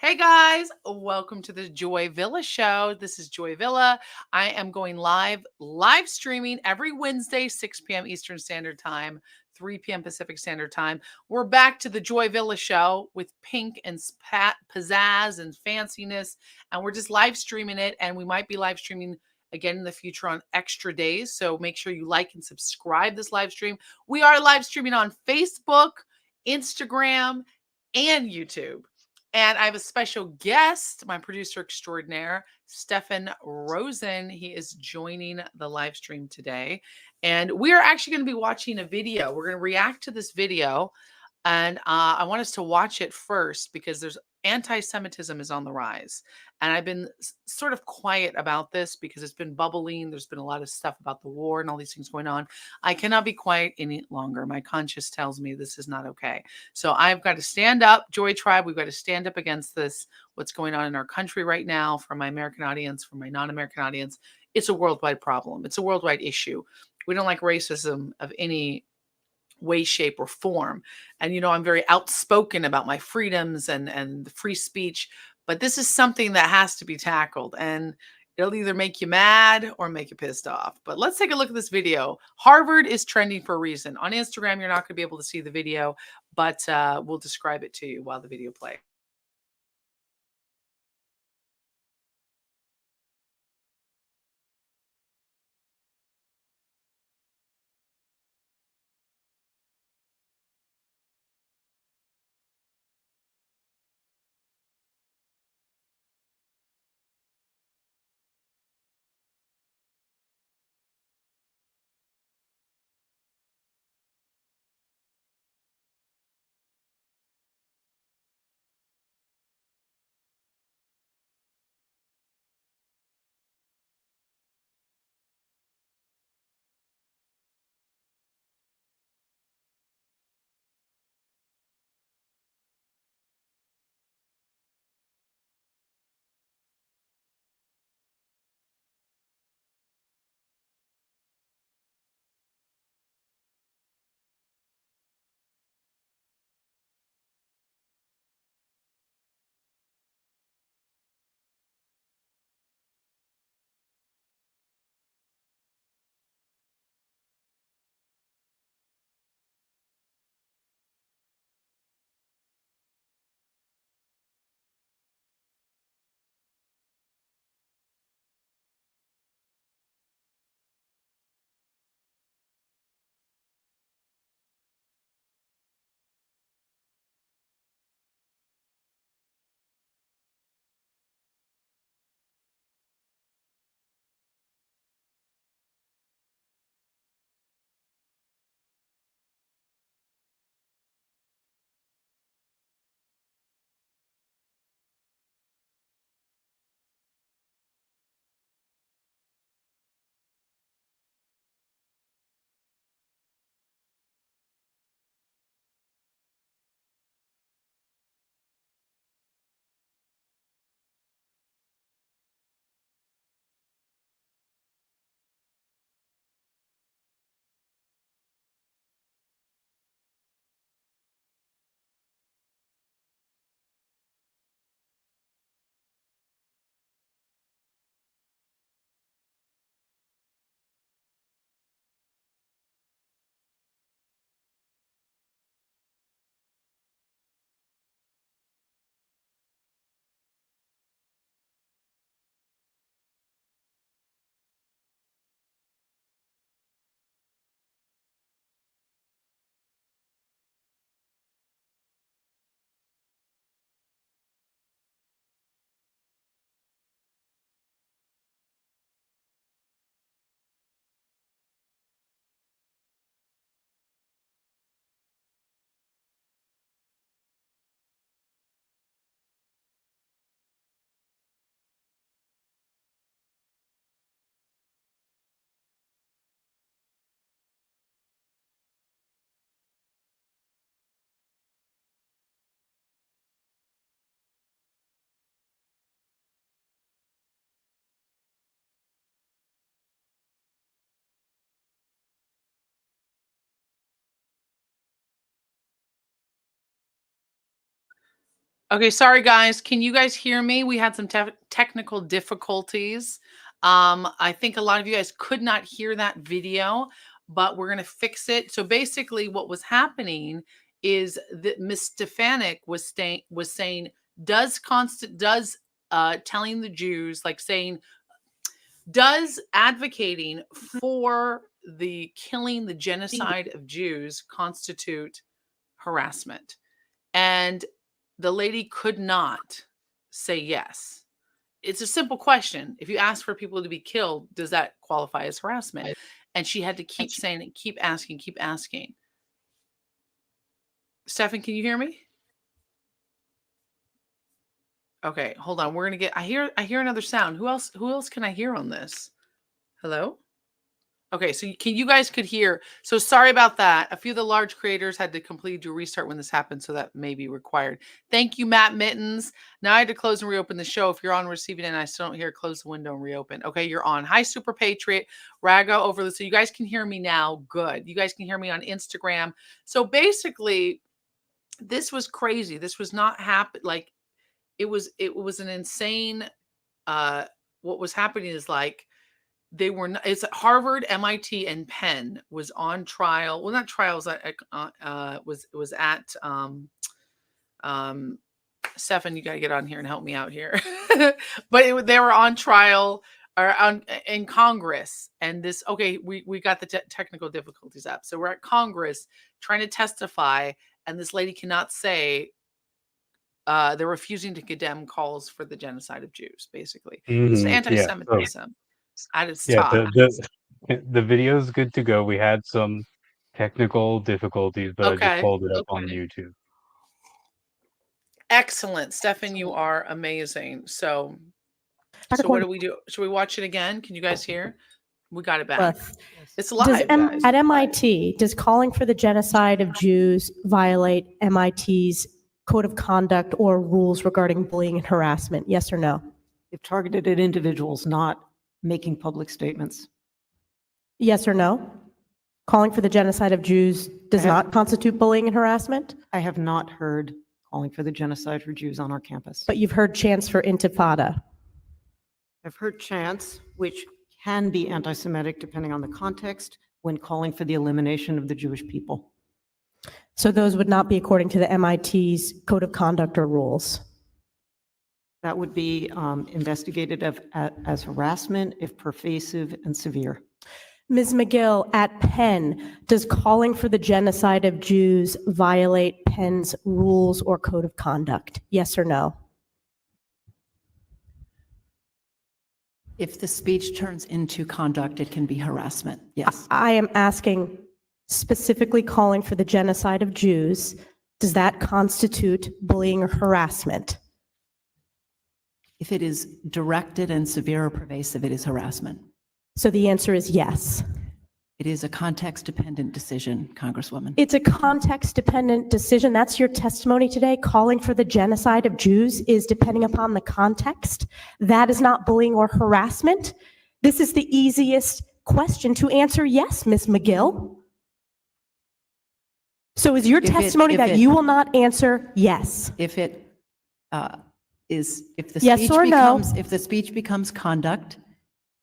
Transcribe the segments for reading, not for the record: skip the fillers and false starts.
Hey guys, welcome to the Joy Villa show. This is Joy Villa. I am going live streaming every Wednesday, 6 p.m. Eastern Standard Time, 3 p.m. Pacific Standard Time. We're back to the Joy Villa show with pink and pizzazz and fanciness, and we're just live streaming it. And we might be live streaming again in the future on extra days. So make sure you like and subscribe this live stream. We are live streaming on Facebook, Instagram, and YouTube. And I have a special guest, my producer extraordinaire, Stefan Rosen. He is joining the live stream today. And we are actually going to be watching a video. We're going to react to this video. And I want us to watch it first because there's anti-Semitism is on the rise. And I've been sort of quiet about this because it's been bubbling. There's been a lot of stuff about the war and all these things going on. I cannot be quiet any longer. My conscience tells me this is not okay. So I've got to stand up, Joy Tribe. We've got to stand up against this, what's going on in our country right now, for my American audience, for my non-American audience. It's a worldwide problem. It's a worldwide issue. We don't like racism of any way, shape, or form. And I'm very outspoken about my freedoms and the free speech, but this is something that has to be tackled. And it'll either make you mad or make you pissed off. But let's take a look at this video. Harvard is trending for a reason. On Instagram, you're not going to be able to see the video, but we'll describe it to you while the video plays. Okay, sorry guys. Can you guys hear me? We had some technical difficulties. I think a lot of you guys could not hear that video, but we're going to fix it. So basically what was happening is that Miss Stefanik was saying does telling the Jews, like saying, does advocating for the killing, the genocide of Jews constitute harassment? And the lady could not say yes. It's a simple question. If you ask for people to be killed, does that qualify as harassment? And she had to keep saying it, keep asking, keep asking. Stefan, can you hear me? Okay, hold on. We're gonna get. I hear another sound. Who else can I hear on this? Hello? Okay, so you guys could hear. So sorry about that. A few of the large creators had to completely do a restart when this happened, so that may be required. Thank you, Matt Mittens. Now I had to close and reopen the show. If you're on receiving end, I still don't hear, close the window and reopen. Okay, you're on. Hi, Super Patriot. Raga over the. So you guys can hear me now. Good. You guys can hear me on Instagram. So basically, this was crazy. This was not happen. Like it was an insane. What was happening is like, they were not, it's Harvard, MIT, and Penn was on trial. Well, not trials. Was at Stefan, you got to get on here and help me out here. But they were on trial or in Congress, and this. Okay, we got the technical difficulties up. So we're at Congress trying to testify, and this lady cannot say. They're refusing to condemn calls for the genocide of Jews. Basically, it's anti-Semitism. At its top. The video is good to go. We had some technical difficulties, but I just pulled it up on YouTube. Excellent, Stefan, you are amazing. So what do we do? Should we watch it again? Can you guys hear? We got it back. It's live, guys. At MIT, does calling for the genocide of Jews violate MIT's code of conduct or rules regarding bullying and harassment? Yes or no? If targeted at individuals, not making public statements. Yes or no? Calling for the genocide of Jews does not constitute bullying and harassment? I have not heard calling for the genocide for Jews on our campus. But you've heard chants for intifada. I've heard chants, which can be anti-Semitic depending on the context, when calling for the elimination of the Jewish people. So those would not be according to the MIT's code of conduct or rules? That would be investigated as harassment if pervasive and severe. Ms. McGill, at Penn, does calling for the genocide of Jews violate Penn's rules or code of conduct? Yes or no? If the speech turns into conduct, it can be harassment. Yes. I am asking specifically calling for the genocide of Jews. Does that constitute bullying or harassment? If it is directed and severe or pervasive, it is harassment. So the answer is yes. It is a context-dependent decision, Congresswoman. It's a context-dependent decision. That's your testimony today. Calling for the genocide of Jews is depending upon the context. That is not bullying or harassment. This is the easiest question to answer yes, Ms. McGill. So is your testimony that you will not answer yes? If it if the yes speech or becomes, no? if the speech becomes conduct,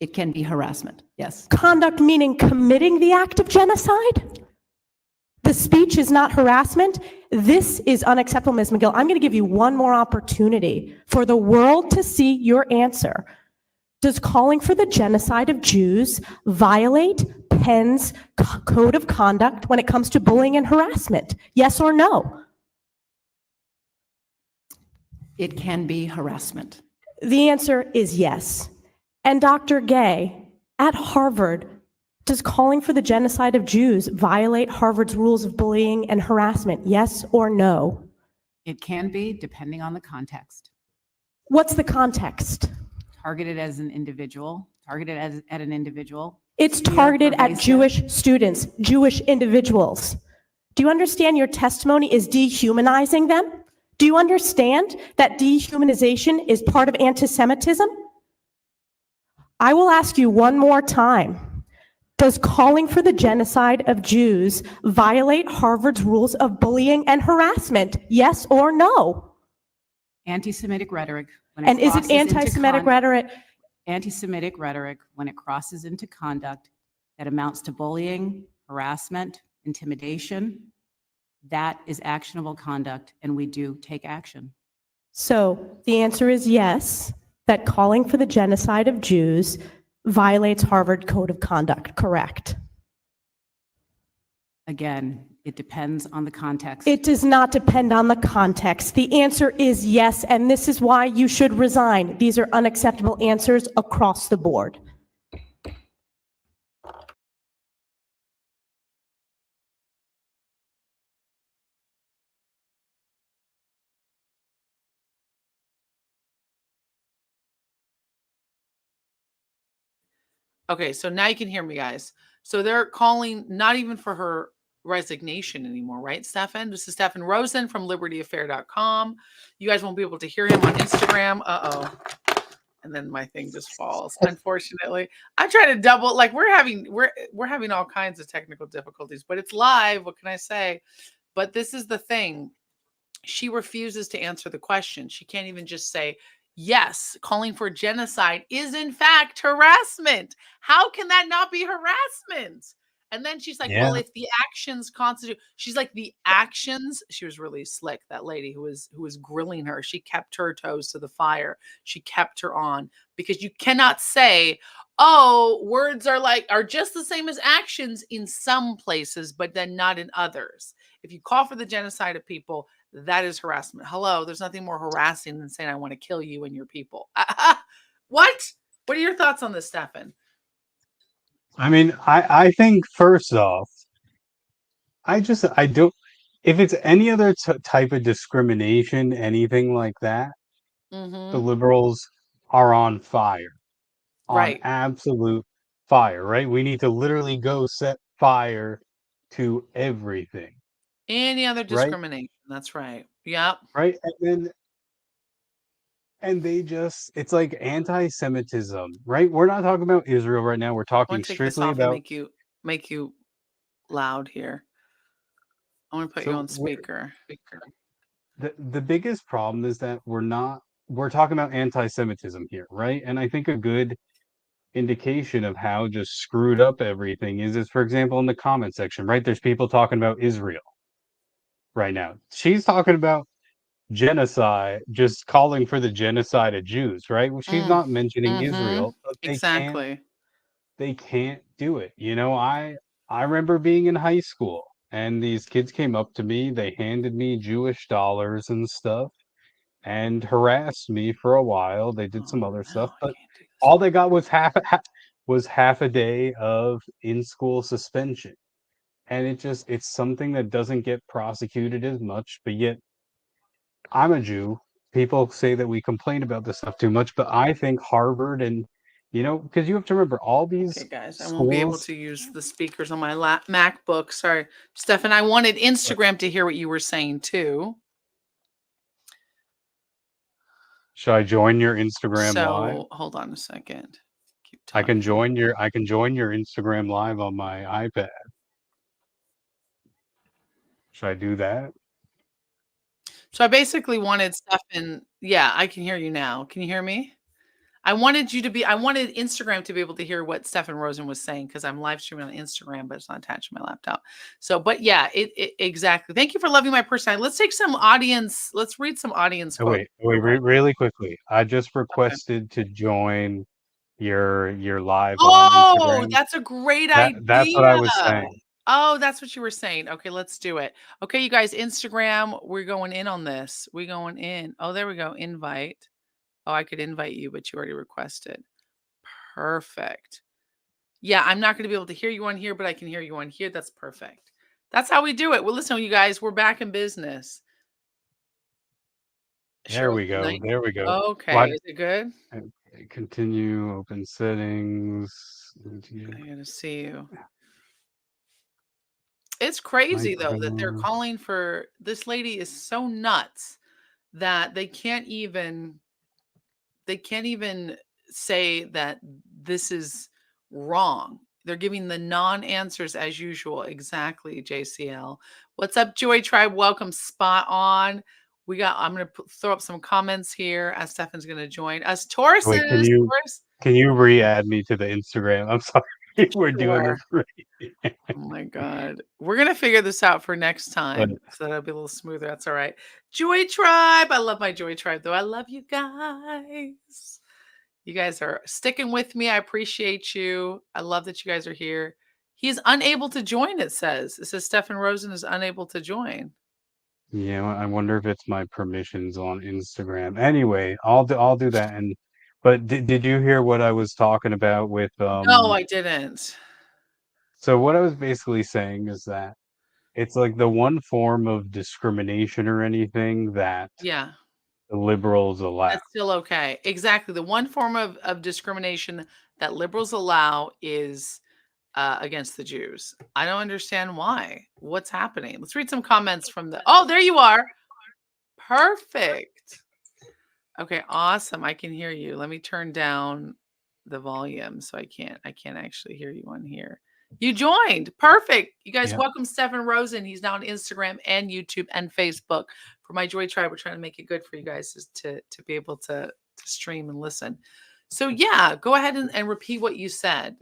it can be harassment. Yes. Conduct meaning committing the act of genocide? The speech is not harassment? This is unacceptable, Ms. McGill. I'm going to give you one more opportunity for the world to see your answer. Does calling for the genocide of Jews violate Penn's code of conduct when it comes to bullying and harassment? Yes or no? It can be harassment. The answer is yes. And Dr. Gay, at Harvard, does calling for the genocide of Jews violate Harvard's rules of bullying and harassment? Yes or no? It can be, depending on the context. What's the context? Targeted as an individual, targeted at an individual. It's targeted at Jewish students, Jewish individuals. Do you understand your testimony is dehumanizing them? Do you understand that dehumanization is part of anti-Semitism? I will ask you one more time. Does calling for the genocide of Jews violate Harvard's rules of bullying and harassment? Yes or no? Anti-Semitic rhetoric. When And is it crosses into anti-Semitic rhetoric? Anti-Semitic rhetoric when it crosses into conduct that amounts to bullying, harassment, intimidation, that is actionable conduct, and we do take action. So the answer is yes, that calling for the genocide of Jews violates Harvard Code of Conduct, correct? Again, it depends on the context. It does not depend on the context. The answer is yes, and this is why you should resign. These are unacceptable answers across the board. Okay, so now you can hear me, guys. So they're calling not even for her resignation anymore, right, Stefan? This is Stefan Rosen from libertyaffair.com. You guys won't be able to hear him on Instagram. Uh-oh. And then my thing just falls, unfortunately. I'm trying to double, like we're having all kinds of technical difficulties, but it's live. What can I say? But this is the thing. She refuses to answer the question. She can't even just say, yes, calling for genocide is in fact harassment. How can that not be harassment? And then she's like, well, Yeah. if the actions constitute, she's like, the actions, she was really slick, that lady who was grilling her. She kept her toes to the fire. She kept her on, because you cannot say, oh, words are just the same as actions in some places, but then not in others. If you call for the genocide of people, that is harassment. Hello, there's nothing more harassing than saying I want to kill you and your people. What? What are your thoughts on this, Stefan? I mean, I think first off, I don't, if it's any other type of discrimination, anything like that, the Mm-hmm. liberals are on fire, on Right. absolute fire, right? We need to literally go set fire to everything, Any other right? discrimination. That's right. Yep. Right? And they just, it's like anti-Semitism, right? We're not talking about Israel right now. We're I want talking to take this strictly off and about, make you loud here. I want to put you so on speaker. the biggest problem is that we're talking about anti-Semitism here, right? And I think a good indication of how just screwed up everything is for example in the comment section, right? There's people talking about Israel right now. She's talking about genocide, just calling for the genocide of Jews, right? Well, she's Mm, not mentioning mm-hmm. Israel, but Exactly. they can't do it. I remember being in high school and these kids came up to me, they handed me Jewish dollars and stuff and harassed me for a while. They did Oh some other no, stuff, I but can't do this all one. they got was half a day of in-school suspension. And it's something that doesn't get prosecuted as much, but yet I'm a Jew. People say that we complain about this stuff too much, but I think Harvard and because you have to remember all Okay, these guys, I won't be able schools. to use the speakers on my MacBook. Sorry, Stefan. I wanted Instagram to hear what you were saying too. Should I join your Instagram live? So hold on a second. Keep I can talking. join your Instagram live on my iPad. Should I do that? So I basically wanted Stefan. Yeah, I can hear you now. Can you hear me? I wanted Instagram to be able to hear what Stefan Rosen was saying, because I'm live streaming on Instagram, but it's not attached to my laptop. So, but yeah, it exactly. Thank you for loving my personality. Let's take some audience. Let's read some audience Oh, quotes. really quickly. I just Okay. requested to join your live on Oh, Instagram. that's a great That's what idea. I was saying. Oh, that's what you were saying. Okay, let's do it. Okay, you guys, Instagram, we're going in on this. We're going in. Oh, there we go. Invite. Oh, I could invite you, but you already requested. Perfect. Yeah, I'm not going to be able to hear you on here, but I can hear you on here. That's perfect. That's how we do it. Well, listen, you guys, we're back in business. There Cheryl we said go. night. There we go. Okay, What? is it good? Okay, continue. Open settings. I gotta see you. It's crazy though that they're Microphone. calling for this lady is so nuts that they can't even say that this is wrong. They're giving the non-answers as usual. Exactly, JCL. What's up, Joy Tribe? Welcome. Spot on. I'm going to throw up some comments here as Stefan's going to join us. Tauruses, Wait, Taurus. can you re-add me to the Instagram? I'm sorry. We're doing Sure. this for Oh my God. We're going to figure this out for next but time so that'll be a little smoother. That's all right. Joy Tribe. I love my Joy Tribe, though. I love you guys. You guys are sticking with me. I appreciate you. I love that you guys are here. He's unable to join, it says. It says Stefan Rosen is unable to join. yeah, I wonder if it's my permissions on Instagram. Anyway, I'll do that. And but did you hear what I was talking about with No, I didn't. so what I was basically saying is that it's like the one form of discrimination or anything that Yeah. the liberals allow. That's still okay. Exactly. The one form of discrimination that liberals allow is against the Jews. I don't understand why. What's happening? Let's read some comments from the. Oh, there you are. Perfect. Okay, awesome. I can hear you. Let me turn down the volume so I can't actually hear you on here. You joined. Perfect. You guys Yeah. welcome Stefan Rosen. He's now on Instagram and YouTube and Facebook. For my Joy Tribe, we're trying to make it good for you guys to be able to stream and listen. So yeah, go ahead and repeat what you said.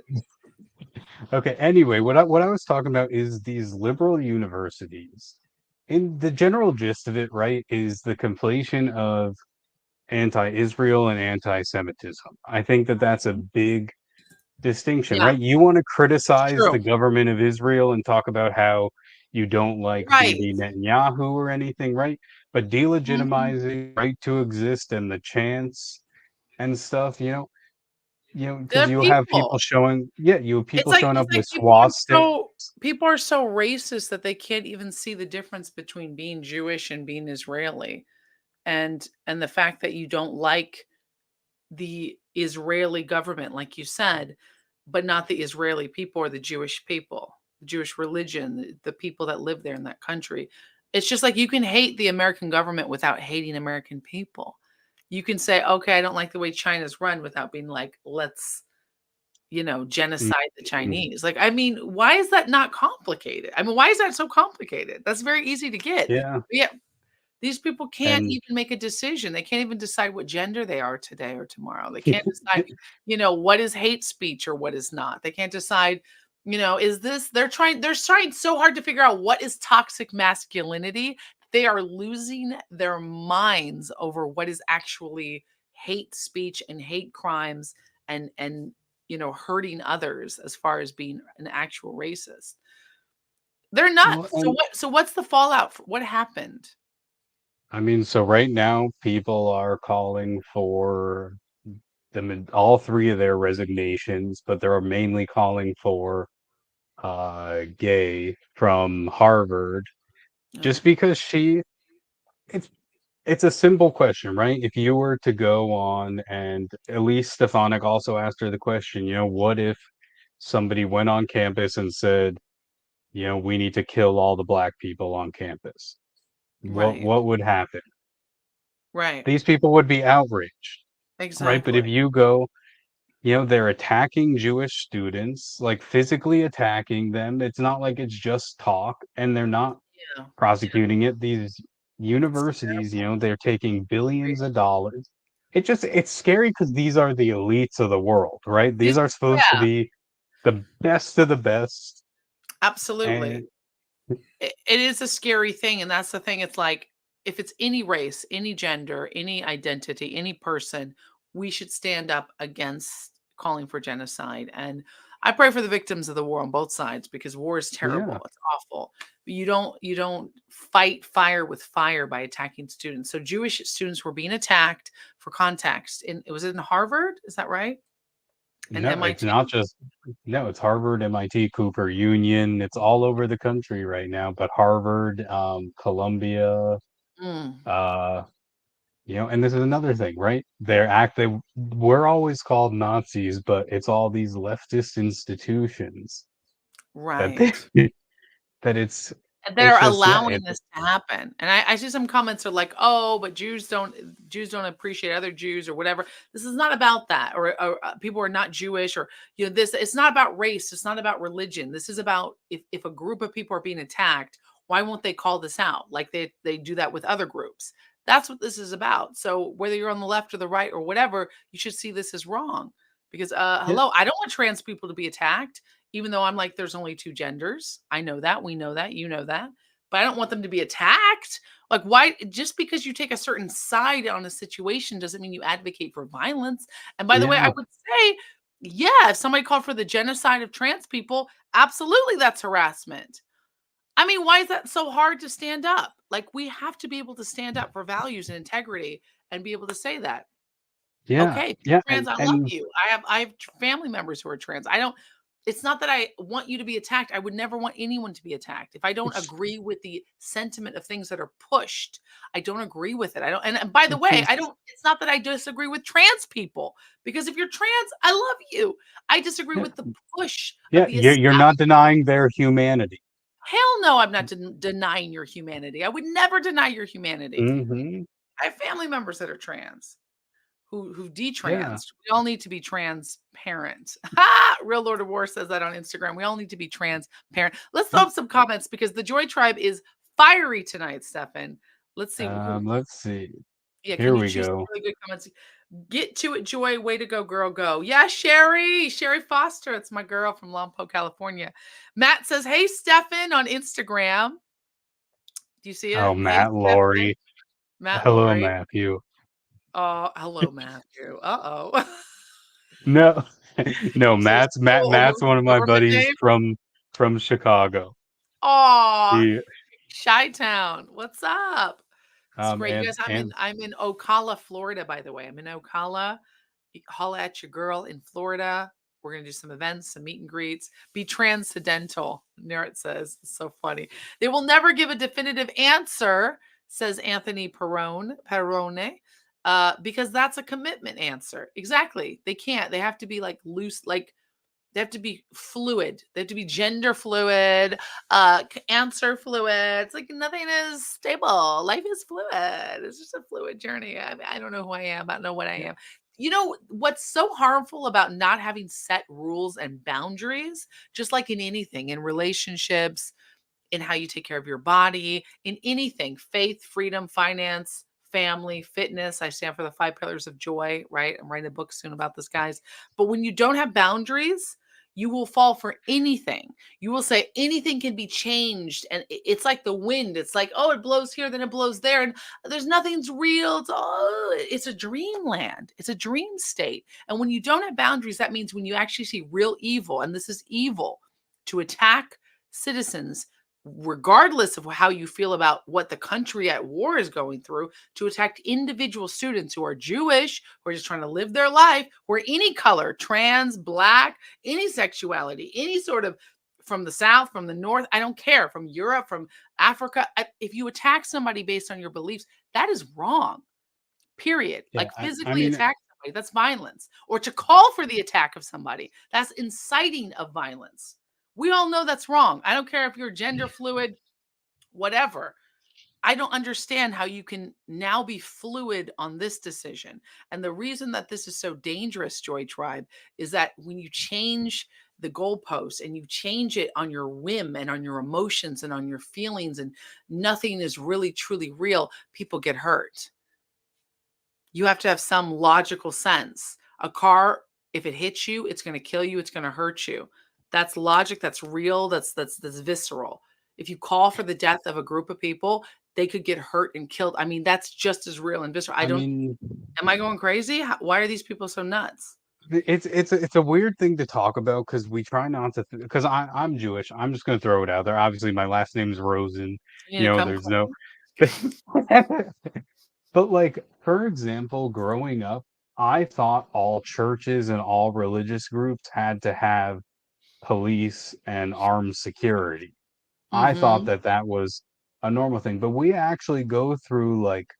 Okay, anyway, what I was talking about is these liberal universities. In the general gist of it, right, is the conflation of anti-Israel and anti-Semitism. I think that that's a big distinction, Yeah, right? You want to criticize true. the government of Israel and talk about how you don't like Right. Bibi Netanyahu or anything, right? But Mhm. delegitimizing right to exist and the chance and stuff, because They're you have people people. showing, yeah, you have It's people like showing it's up like with swastika. people are so racist that they can't even see the difference between being Jewish and being Israeli. And the fact that you don't like the Israeli government, like you said, but not the Israeli people or the Jewish people, the Jewish religion, the people that live there in that country. It's just like you can hate the American government without hating American people. You can say, okay, I don't like the way China's run without being like, let's genocide the Mhm. Chinese. Like, I mean, why is that not complicated? I mean, why is that so complicated? That's very easy to get. Yeah, Yeah, these people can't and even make a decision. They can't even decide what gender they are today or tomorrow. They can't decide, what is hate speech or what is not. They can't decide, is this they're trying so hard to figure out what is toxic masculinity. They are losing their minds over what is actually hate speech and hate crimes and hurting others as far as being an actual racist. They're well, nuts. So and what's the fallout? What happened? I mean, so right now people are calling for all three of their resignations, but they're mainly calling for Gay from Harvard, Oh, just because it's it's a simple question, right? If you were to go on, and Elise Stefanik also asked her the question, what if somebody went on campus and said, we need to kill all the black people on campus? right. What would happen? Right. These people would be outraged, right? But Exactly. if you go, they're attacking Jewish students, like physically attacking them. It's not like it's just talk, and they're not Yeah. prosecuting it. These It's universities, terrible. they're taking billions of Crazy. dollars. It's scary because these are the elites of the world, right? These are supposed to Yeah, be the best of the best. absolutely. And It is a scary thing, and that's the thing. It's like if it's any race, any gender, any identity, any person, we should stand up against calling for genocide. And I pray for the victims of the war on both sides because war is yeah, terrible. It's awful. But you don't fight fire with fire by attacking students. So Jewish students were being attacked for context. And it was in Harvard, is that right? And no, it's MIT. not just, no, it's Harvard, MIT, Cooper Union. It's all over the country right now, but Harvard, Columbia, Mm, uh, and this is another thing, right? They we're always called Nazis, but it's all these leftist institutions that they right. that And it's they're just, yeah, allowing this to happen. And I see some comments are like, "Oh, but Jews don't appreciate other Jews or whatever." This is not about that. Or people are not Jewish or this it's not about race, it's not about religion. This is about if a group of people are being attacked, why won't they call this out? Like they do that with other groups. That's what this is about. So whether you're on the left or the right or whatever, you should see this as wrong. Because Yeah, hello, I don't want trans people to be attacked, even though I'm like, there's only two genders. I know that, we know that, you know that. But I don't want them to be attacked. Like, why? Just because you take a certain side on a situation doesn't mean you advocate for violence. And by the way, I yeah, would say, yeah, if somebody called for the genocide of trans people, absolutely that's harassment. I mean, why is that so hard to stand up? Like, we have to be able to stand up for values and integrity and be able to say that. yeah, Okay, if you're yeah, trans, I love and you. I have family members who are trans. I don't It's not that I want you to be attacked. I would never want anyone to be attacked. If I don't it's agree with the sentiment of things that are pushed, I don't agree with it. I don't and by the it's way, I just don't it's not that I disagree with trans people because if you're trans, I love you. I disagree yeah, with the push of yeah, the you're not denying their humanity. hell no, I'm not denying your humanity. I would never deny your humanity. Mhm. I have family members that are trans who Yeah. detransed. We all need to be transparent. Ha! Real Lord of War says that on Instagram. We all need to be transparent. Let's throw up some comments because the Joy Tribe is fiery tonight, Stefan. Let's see who. Let's see. Yeah, can Here you we choose some go. really good comments? Get to it, Joy. Way to go, girl. Go. Yeah, Sherry Foster. It's my girl from Lompoc, California. Matt says, "Hey, Stefan" on Instagram. Do you see Oh, it? Hey, Matt Stefan. Laurie. Matt Hello, Laurie. Matthew. Oh, hello, Matthew. Uh-oh. No, no, So Matt's one your of my government buddies name? from Chicago. Aw, He Chi-Town. What's up? It's great. You guys, and I'm in Ocala, Florida, by the way. I'm in Ocala. Holla at your girl in Florida. We're gonna do some events, some meet and greets. Be transcendental. There it says. It's so funny. They will never give a definitive answer, says Anthony Perone, because that's a commitment answer. Exactly. They can't. They have to be like loose, like they have to be fluid. They have to be gender fluid, answer fluid. It's like nothing is stable. Life is fluid. It's just a fluid journey. I don't know who I am. I don't know what I yeah, am. You know what's so harmful about not having set rules and boundaries, just like in anything, in relationships, in how you take care of your body, in anything, faith, freedom, finance, family, fitness. I stand for the 5 pillars of joy, right? I'm writing a book soon about this, guys. But when you don't have boundaries, you will fall for anything. You will say anything can be changed. And it's like the wind. It's like, oh, it blows here, then it blows there. And there's nothing's real. It's a dreamland. It's a dream state. And when you don't have boundaries, that means when you actually see real evil, and this is evil, to attack citizens regardless of how you feel about what the country at war is going through, to attack individual students who are Jewish, who are just trying to live their life, who are any color, trans, black, any sexuality, any sort of from the South, from the North, I don't care, from Europe, from Africa. If you attack somebody based on your beliefs, that is wrong, period. yeah. Like I physically mean, attack somebody, that's violence. Or to call for the attack of somebody, that's inciting of violence. We all know that's wrong. I don't care if you're gender fluid, whatever. I don't understand how you can now be fluid on this decision. And the reason that this is so dangerous, Joy Tribe, is that when you change the goalposts and you change it on your whim and on your emotions and on your feelings, and nothing is really truly real, people get hurt. You have to have some logical sense. A car, if it hits you, it's going to kill you, it's going to hurt you. That's logic, that's real, that's visceral. If you call for the death of a group of people, they could get hurt and killed. I mean, that's just as real and visceral. I I don't mean, Am I going crazy? Why are these people so nuts? it's a weird thing to talk about because we try not to because I'm Jewish. I'm just gonna throw it out there. Obviously, my last name's Rosen. You need You to know, come there's no. clean. But like, for example, growing up, I thought all churches and all religious groups had to have police and armed security. I thought Mhm. that that was a normal thing, but we actually go through like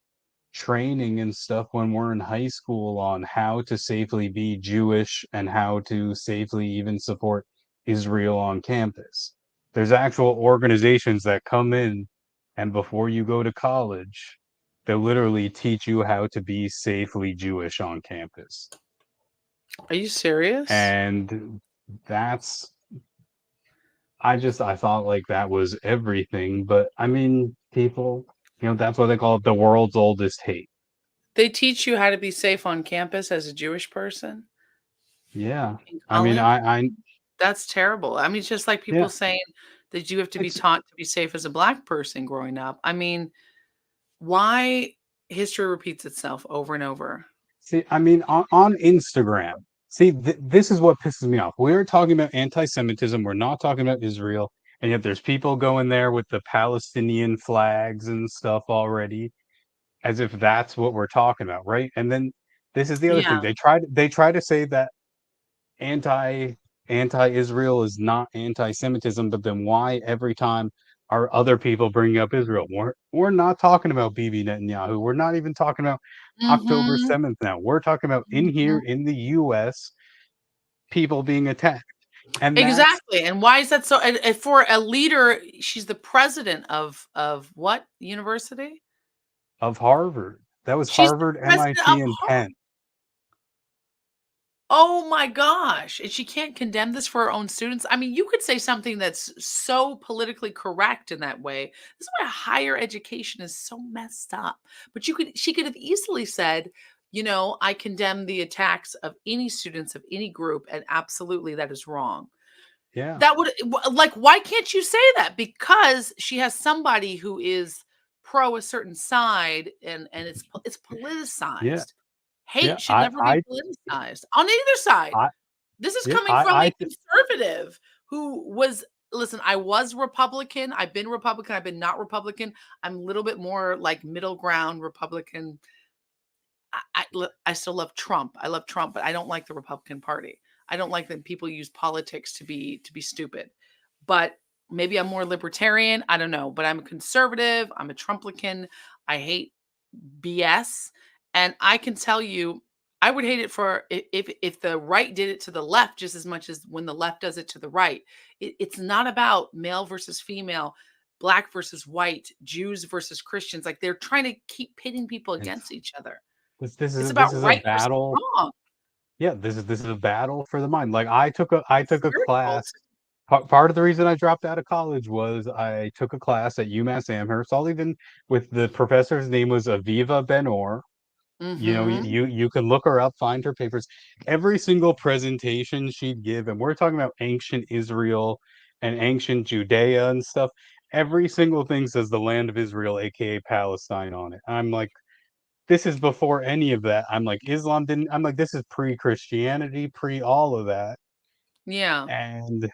training and stuff when we're in high school on how to safely be Jewish and how to safely even support Israel on campus. There's actual organizations that come in, and before you go to college, they literally teach you how to be safely Jewish on campus. Are you serious? And that's I thought like that was everything, but I mean, people That's why they call it the world's oldest hate. They teach you how to be safe on campus as a Jewish person Yeah. in I mean, college. I That's terrible. I mean, it's just like people yeah. saying that you have to be It's taught to be safe as a Black person growing up. I mean, why history repeats itself over and over? See, I mean, on Instagram. See, this is what pisses me off. We're talking about anti-Semitism. We're not talking about Israel, and yet there's people going there with the Palestinian flags and stuff already, as if that's what we're talking about, right? And then this is the other Yeah. thing. They try to say that anti anti-Israel is not anti-Semitism, but then why every time are other people bringing up Israel? We're not talking about Bibi Netanyahu. We're not even talking about October Mhm. 7th now. We're talking about in here Mhm. in the US people being attacked. And that's Exactly, and why is that so and for a leader, she's the president of what university? of Harvard. That was She's the Harvard, president of MIT, and Har Penn. Oh my gosh, and she can't condemn this for her own students? I mean, you could say something that's so politically correct in that way. This is why higher education is so messed up. But she could have easily said, "I condemn the attacks of any students of any group, and absolutely that is wrong." Yeah. That would like, why can't you say that? Because she has somebody who is pro a certain side and it's Yeah. politicized. Yeah. Hate should never be politicized on either side. I This is yeah, coming from I a conservative who was listen, I was Republican, I've been Republican, I've been not Republican. I'm a little bit more like middle ground Republican. I still love Trump. I love Trump, but I don't like the Republican Party. I don't like that people use politics to be stupid. But maybe I'm more libertarian. I don't know, but I'm a conservative. I'm a Trumplican. I hate BS, and I can tell you, I would hate it for if the right did it to the left just as much as when the left does it to the right. It's not about male versus female, black versus white, Jews versus Christians. Like they're trying to keep pitting people against it's each other. this this It's is about this is a right versus battle. wrong. Yeah, this is a battle for the mind. Like I took a Very cult. class. Part of the reason I dropped out of college was I took a class at UMass Amherst. I'll even with the professor's name was Aviva Ben-Or. Mhm. You can look her up, find her papers. Every single presentation she'd give, and we're talking about ancient Israel and ancient Judea and stuff. Every single thing says the land of Israel, aka Palestine, on it. I'm like, this is before any of that. I'm like, Islam didn't. I'm like, this is pre-Christianity, pre all of that, Yeah. and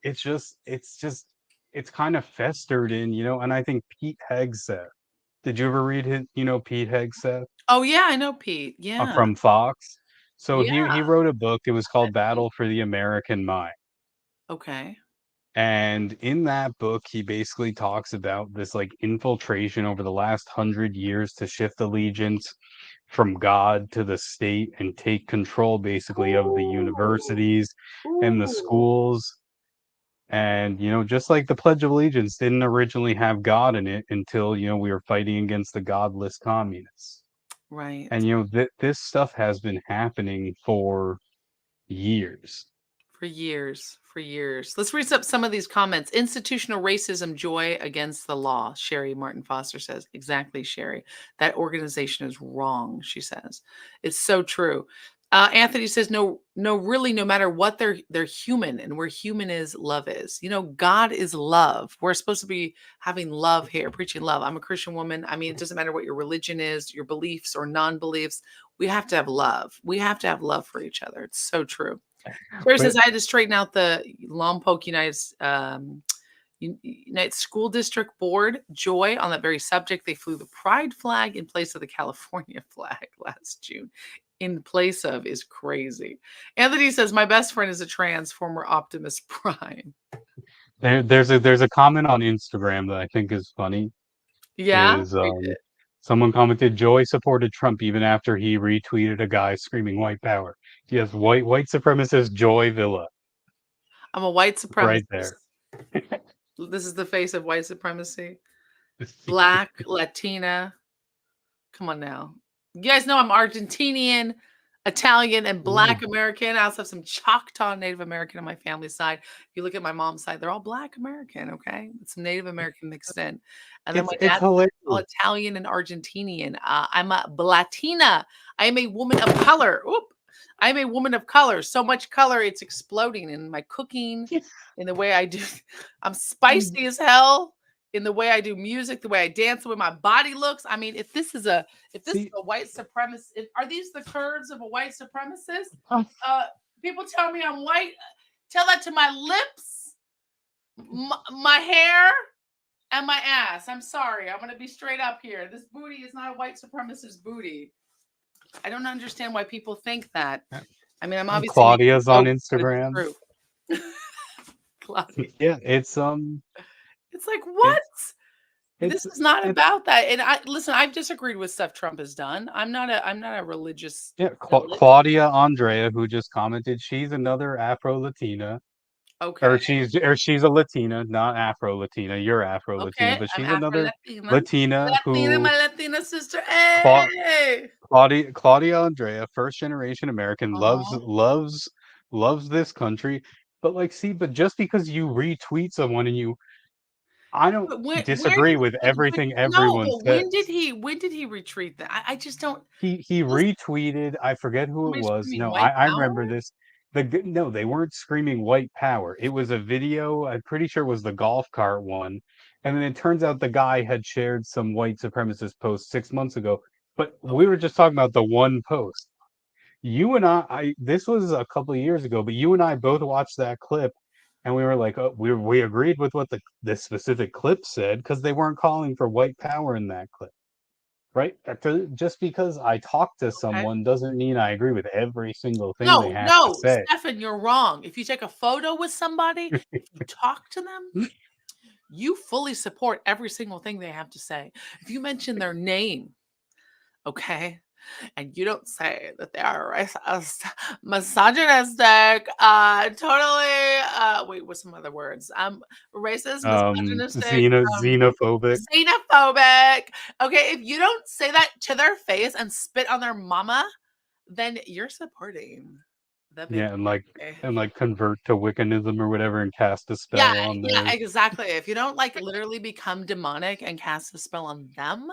it's kind of festered in. And I think Pete Hegseth. Did you ever read Pete Hegseth? Oh, yeah, I know Pete. Yeah. From Fox. So Yeah. he wrote a book. It was Met called Pete. Battle for the American Mind. Okay. And in that book, he basically talks about this like infiltration over the last 100 years to shift allegiance from God to the state and take control basically of the Ooh. universities and the Ooh. schools. And, just like the Pledge of Allegiance didn't originally have God in it until, we were fighting against the godless communists. Right. And, this stuff has been happening for years. For years, for years. Let's read up some of these comments. Institutional racism, joy against the law. Sherry Martin Foster says, exactly, Sherry. That organization is wrong, she says. It's so true. Anthony says, no, no, really, no matter what, they're human, and where human is, love is. God is love. We're supposed to be having love here, preaching love. I'm a Christian woman. I mean, it doesn't matter what your religion is, your beliefs or non-beliefs. We have to have love. We have to have love for each other. It's so true. Sherry But says, I had to straighten out the Lompoc United School District Board. Joy on that very subject. They flew the pride flag in place of the California flag last June. In place of is crazy. Anthony says, my best friend is a trans former Optimus Prime. there's a comment on Instagram that I think is funny. Yeah, Is read it. someone commented Joy supported Trump even after he retweeted a guy screaming white power. Yes, white supremacist Joy Villa I'm a white right supremacist. there. This is the face of white supremacy. Black, Latina. Come on now. You guys know I'm Argentinian, Italian and Black Ooh. American. I also have some Choctaw Native American on my family side. If you look at my mom's side, they're all Black American, okay? With some Native American mixed in. And then my It's dad's side is all hilarious. Italian and Argentinian. I'm a Latina. I am a woman of color. Oop. I am a woman of color. So much color, it's exploding in my cooking, in the way I do. I'm spicy as hell in the way I do music, the way I dance, the way my body looks. I mean, if this is a See, white supremacist, are these the curves of a white supremacist? uh, People tell me I'm white. Tell that to my lips, my hair, and my ass. I'm sorry. I'm going to be straight up here. This booty is not a white supremacist booty. I don't understand why people think that. I mean, I'm obviously making Claudia's a on joke, but Instagram. it's true. Claudia. Yeah, It's like, what? it's This it's is not it's about that. And I listen, I've disagreed with stuff Trump has done. I'm not a religious yeah, zealot. Claudia Andrea, who just commented, she's another Afro Latina, Okay. or she's a Latina, not Afro Latina. You're Afro Latina, Okay. but I'm she's Afro another Latina. Latina Latina, who my Latina sister. Cla Hey. Claudia Andrea, first generation American, Uh-huh. loves this country. But like, see, but just because you retweet someone and I don't But where disagree did with but everything no, everyone but when did says. he retreat that? I just don't He listen, retweeted, I forget who it somebody was. screaming No, white I power? remember this. No, they weren't screaming white power. It was a video, I'm pretty sure it was the golf cart one. And then it turns out the guy had shared some white supremacist post 6 months ago. But we were just talking about the one post. You and this was a couple of years ago, but you and I both watched that clip and we were like, oh, we agreed with what the specific clip said because they weren't calling for white power in that clip. Right? Just because I talk to Okay. someone doesn't mean I agree with every single thing they No, have to no, say. Stefan, you're wrong. If you take a photo with somebody, if you talk to them, you fully support every single thing they have to say. If you mention their name, okay, and you don't say that they are racist, misogynistic, totally, wait, what's some other words? Racist, misogynistic, Xenophobic. xenophobic. Okay, if you don't say that to their face and spit on their mama, then you're supporting the Yeah, patriarchy. and like convert to Wiccanism or whatever and cast a Yeah, spell on yeah, their. exactly. If you don't like literally become demonic and cast a spell on them,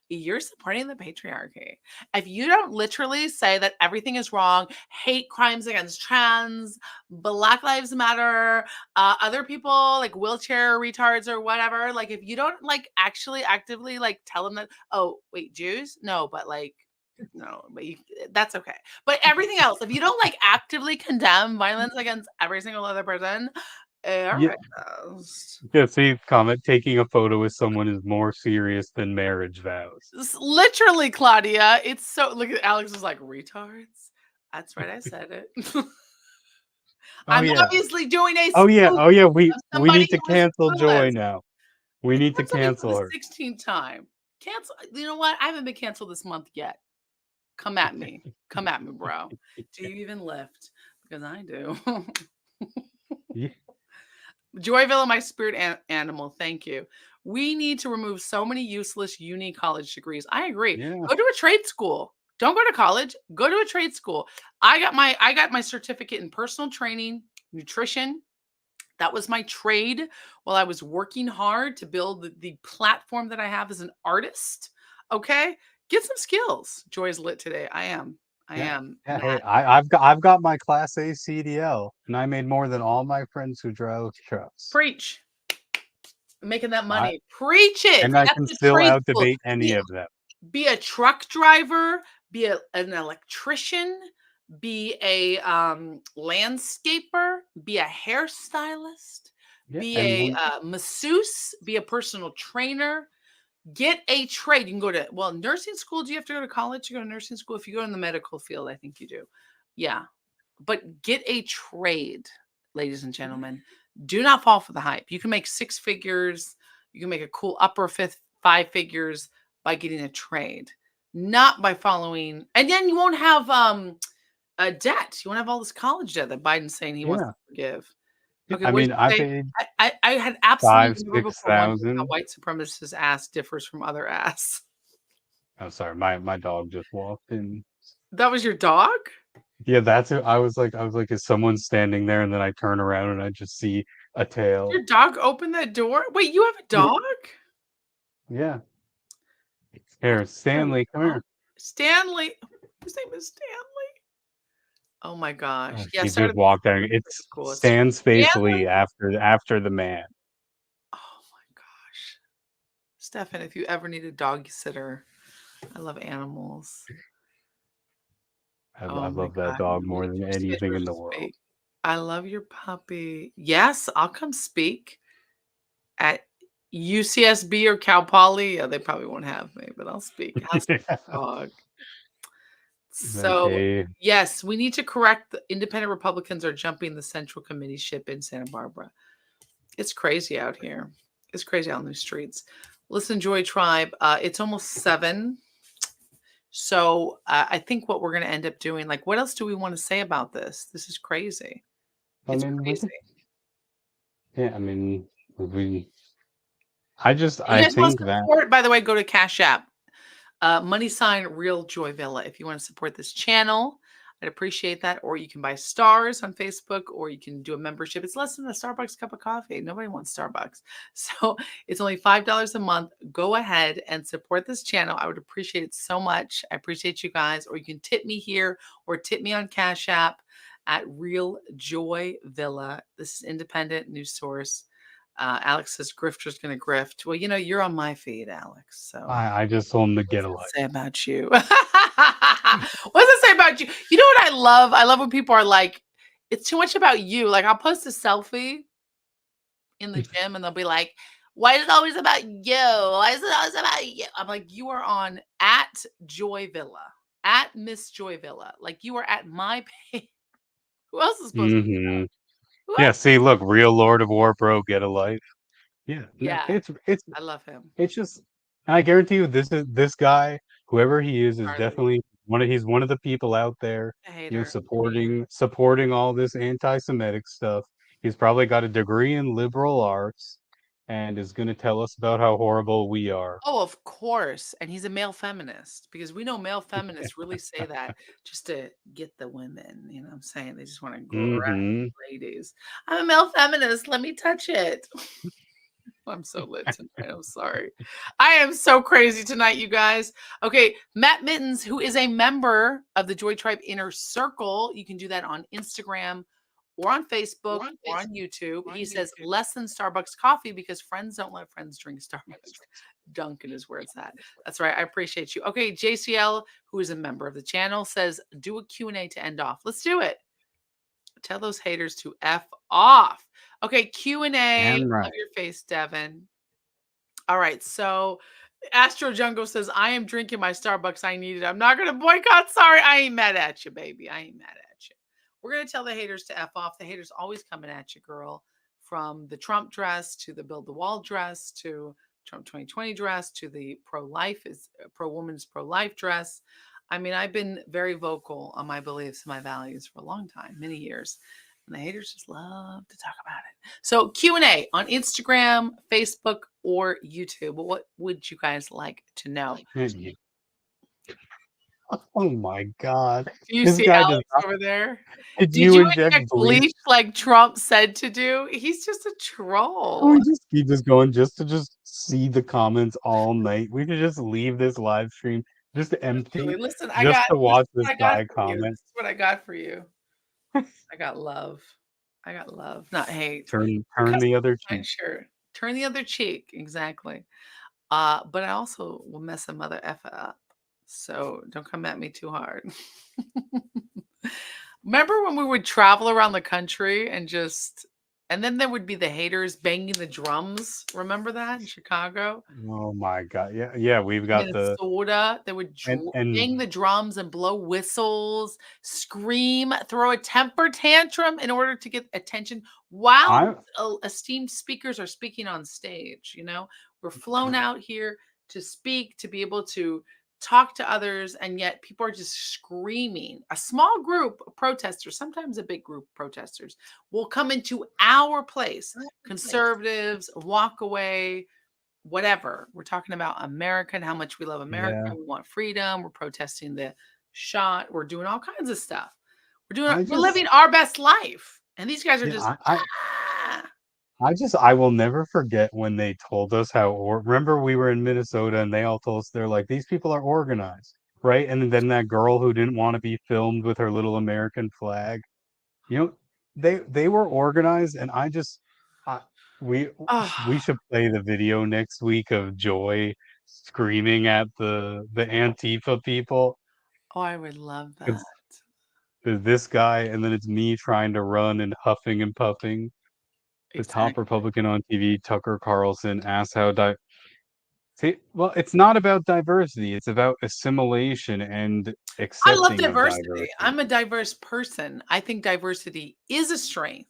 you're supporting the patriarchy. If you don't literally say that everything is wrong, hate crimes against trans, Black Lives Matter, other people like wheelchair retards or whatever, like if you don't like actually actively like tell them that, oh, wait, Jews? No, but like, no, but that's okay. But everything else, if you don't like actively condemn violence against every single other person, Yeah, racist. yeah, see, comment, taking a photo with someone is more serious than marriage vows. Literally, Claudia. It's so look at Alex was like retards. That's right, I said it. Oh I'm yeah. obviously doing a Oh yeah. spoof Oh yeah, of we somebody need to who is cancel Joy clueless. now. We need to Cancel me for cancel the her. 16th time. Cancel. You know what? I haven't been canceled this month yet. Come at me. Come at me, bro. Do you even lift? Because I do. Yeah. Joyville, my spirit animal. Thank you. We need to remove so many useless uni college degrees. I agree. Yeah. Go to a trade school. Don't go to college. Go to a trade school. I got my certificate in personal training, nutrition. That was my trade while I was working hard to build the platform that I have as an artist. Okay? Get some skills. Joy is lit today. I am. I Yeah. am. Yeah, Mad. hey, I've got my Class A CDL, and I made more than all my friends who drove trucks. Preach. Making that I money. Preach it. and I That's can a still trade school. out-debate any of them. Be a truck driver, be an electrician, be a landscaper, be a hairstylist, Yeah, be and a we masseuse, be a personal trainer. Get a trade. You can go to, well, nursing school. Do you have to go to college to go to nursing school? If you go in the medical field, I think you do. Yeah. But get a trade, ladies and gentlemen. Do not fall for the hype. You can make six figures. You can make a cool upper five figures by getting a trade, not by following. And then you won't have a debt. You won't have all this college debt that Biden's saying he wants yeah. to forgive. Yeah, Okay, I what mean, did I you say? paid I had absolutely five, never six before wondered how thousand. white supremacist ass differs from other ass. Oh, sorry, my dog just walked in. That was your dog? Yeah, that's it. I was like, is someone standing there? And then I turn around and I just see a tail. Your dog opened that door? Wait, you have a Yeah. dog? Yeah. I Here, have a Stanley, come dog. here. Stanley. His name is Stanley. Oh my gosh. Yeah, He started just walked out. pretty It's cool. It's Stan Stanley. Spacely after the man. Oh my gosh. Stefan, if you ever need a dog sitter, I love animals. I Oh my love that God. dog You more need than to anything schedule in to the world. speak. I love your puppy. Yes, I'll come speak at UCSB or Cal Poly. Yeah, they probably won't have me, but I'll speak. How's the dog? Like, So, hey, yes, we need to correct the independent Republicans are jumping the Central Committee ship in Santa Barbara. It's crazy out here. It's crazy out in the streets. Listen, Joy Tribe, it's almost 7. So I think what we're going to end up doing, like, what else do we want to say about this? This is crazy. I It's mean, crazy. yeah, I mean, we, You I guys want think to that, support, by the way, go to Cash App. Money sign Real Joy Villa. If you want to support this channel, I'd appreciate that. Or you can buy stars on Facebook, or you can do a membership. It's less than a Starbucks cup of coffee. Nobody wants Starbucks. So it's only $5 a month. Go ahead and support this channel. I would appreciate it so much. I appreciate you guys. Or you can tip me here or tip me on Cash App at Real Joy Villa. This is independent news source. Alex says grifter's going to grift. Well, you're on my feed, Alex. So I just told him to what get does a it life. say about you? What does it say about you? You know what I love? I love when people are like, it's too much about you. Like, I'll post a selfie in the gym and they'll be like, why is it always about you? Why is it always about you? I'm like, you are on at Joy Villa, at Miss Joy Villa. Like, you are at my page. Who else is supposed to be? Hmm. Who Yeah, else? see, look, real Lord of War, bro, get a life. Yeah, no, Yeah, I love him. it's just, I guarantee you, this guy, whoever he is Charlie, definitely he's one of the people out there, a hater. supporting all this anti-Semitic stuff. He's probably got a degree in liberal arts and is going to tell us about how horrible we are. Oh, of course. And he's a male feminist because we know male feminists really say that just to get the women. You know what I'm saying? They just want to grab Hmm. ladies. I'm a male feminist. Let me touch it. I'm so lit tonight. I'm sorry. I am so crazy tonight, you guys. Okay, Matt Mittens, who is a member of the Joy Tribe Inner Circle, you can do that on Instagram or on Facebook or on YouTube. He says less than Starbucks coffee because friends don't let friends drink Starbucks. Dunkin' is where it's at. That's right. I appreciate you. Okay, JCL, who is a member of the channel, says do a Q&A to end off. Let's do it. Tell those haters to F off. Okay, Q&A. Damn Love right. your face, Devin. All right, so Astro Jungle says, I am drinking my Starbucks. I need it. I'm not going to boycott. Sorry, I ain't mad at you, baby. I ain't mad at you. We're going to tell the haters to F off. The haters always coming at you, girl. From the Trump dress to the Build the Wall dress to Trump 2020 dress to the pro-woman's pro-life dress. I mean, I've been very vocal on my beliefs and my values for a long time, many years. And the haters just love to talk about it. So Q&A on Instagram, Facebook, or YouTube. What would you guys like to know? Oh my God. Do you This see guy does Alex not. over there? Did Did you you inject inject bleach? bleach like Trump said to do? He's just a Can troll. we just keep this going just to just see the comments all night? We could just leave this live stream just empty, Literally, listen, just to this watch is this what I got guy for you. comment. This is what I got for you. I got love. I got love, not hate. Turn the other cheek. Sure. Turn the other cheek. Exactly. But I also will mess a mother effer up. So don't come at me too hard. Remember when we would travel around the country and then there would be the haters banging the drums. Remember that in Chicago? Oh my God. Yeah, yeah, we've got the Minnesota, they would and bang the drums and blow whistles, scream, throw a temper tantrum in order to get attention while I esteemed speakers are speaking on stage. We're flown out here to speak, to be able to talk to others, and yet people are just screaming. A small group of protesters, sometimes a big group of protesters, will come into our place. Conservatives walk away, whatever. We're talking about America and how much we love America. yeah. We want freedom. We're protesting the shot. We're doing all kinds of stuff. We're living our best life. And these guys are just, yeah, ah. I will never forget when they told us remember we were in Minnesota and they all told us they're like, these people are organized, right? And then that girl who didn't want to be filmed with her little American flag, you know, they were organized, and I, we we Oh, should play the video next week of Joy screaming at the Antifa people. oh, I would love that. There's this guy, and then it's me trying to run and huffing and puffing. The top Exactly. Republican on TV, Tucker Carlson, asks how see, well, it's not about diversity. It's about assimilation and I love accepting of diversity. diversity. I'm a diverse person. I think diversity is a strength.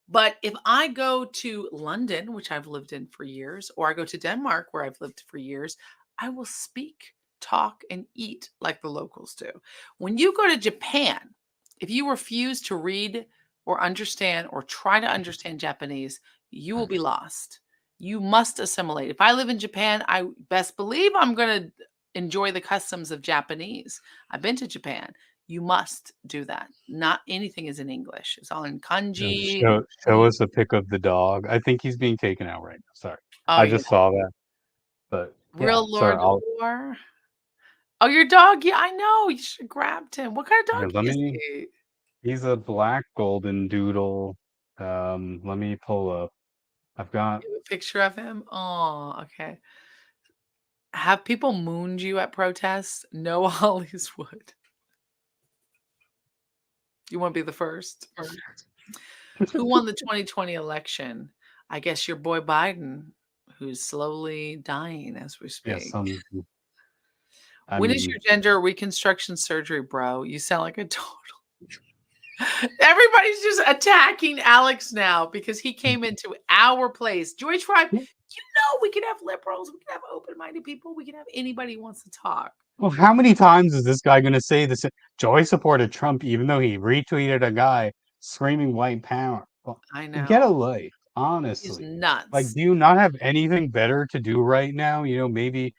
But if I go to London, which I've lived in for years, or I go to Denmark, where I've lived for years, I will speak, talk, and eat like the locals do. When you go to Japan, if you refuse to read or understand or try to understand Japanese, you will be lost. You must assimilate. If I live in Japan, I best believe I'm going to enjoy the customs of Japanese. I've been to Japan. You must do that. Not anything is in English. It's all in kanji and Show us a pic of the dog. I think he's being taken out right now. Sorry. oh I yeah, just saw that. But yeah, real sorry, Lord War. Oh, your dog. Yeah, I know. You should have grabbed him. What kind of yeah, dog is he? he's a black golden doodle. Let me pull up. I've got, You have a picture of him. Oh, okay. Have people mooned you at protests? No, Holly's would. You want to be the first? Who won the 2020 election? I guess your boy Biden, who's slowly dying as we yeah, speak. I When is your mean, gender reconstruction surgery, bro? You sound like a total. Everybody's just attacking Alex now because he came into our place. Joy Tribe, we can have liberals, we can have open-minded people, we can have anybody who wants to talk. well, how many times is this guy going to say this? Joy supported Trump even though he retweeted a guy screaming white power. Well, I know. get a life, He's honestly. Like, nuts. do you not have anything better to do right now? Maybe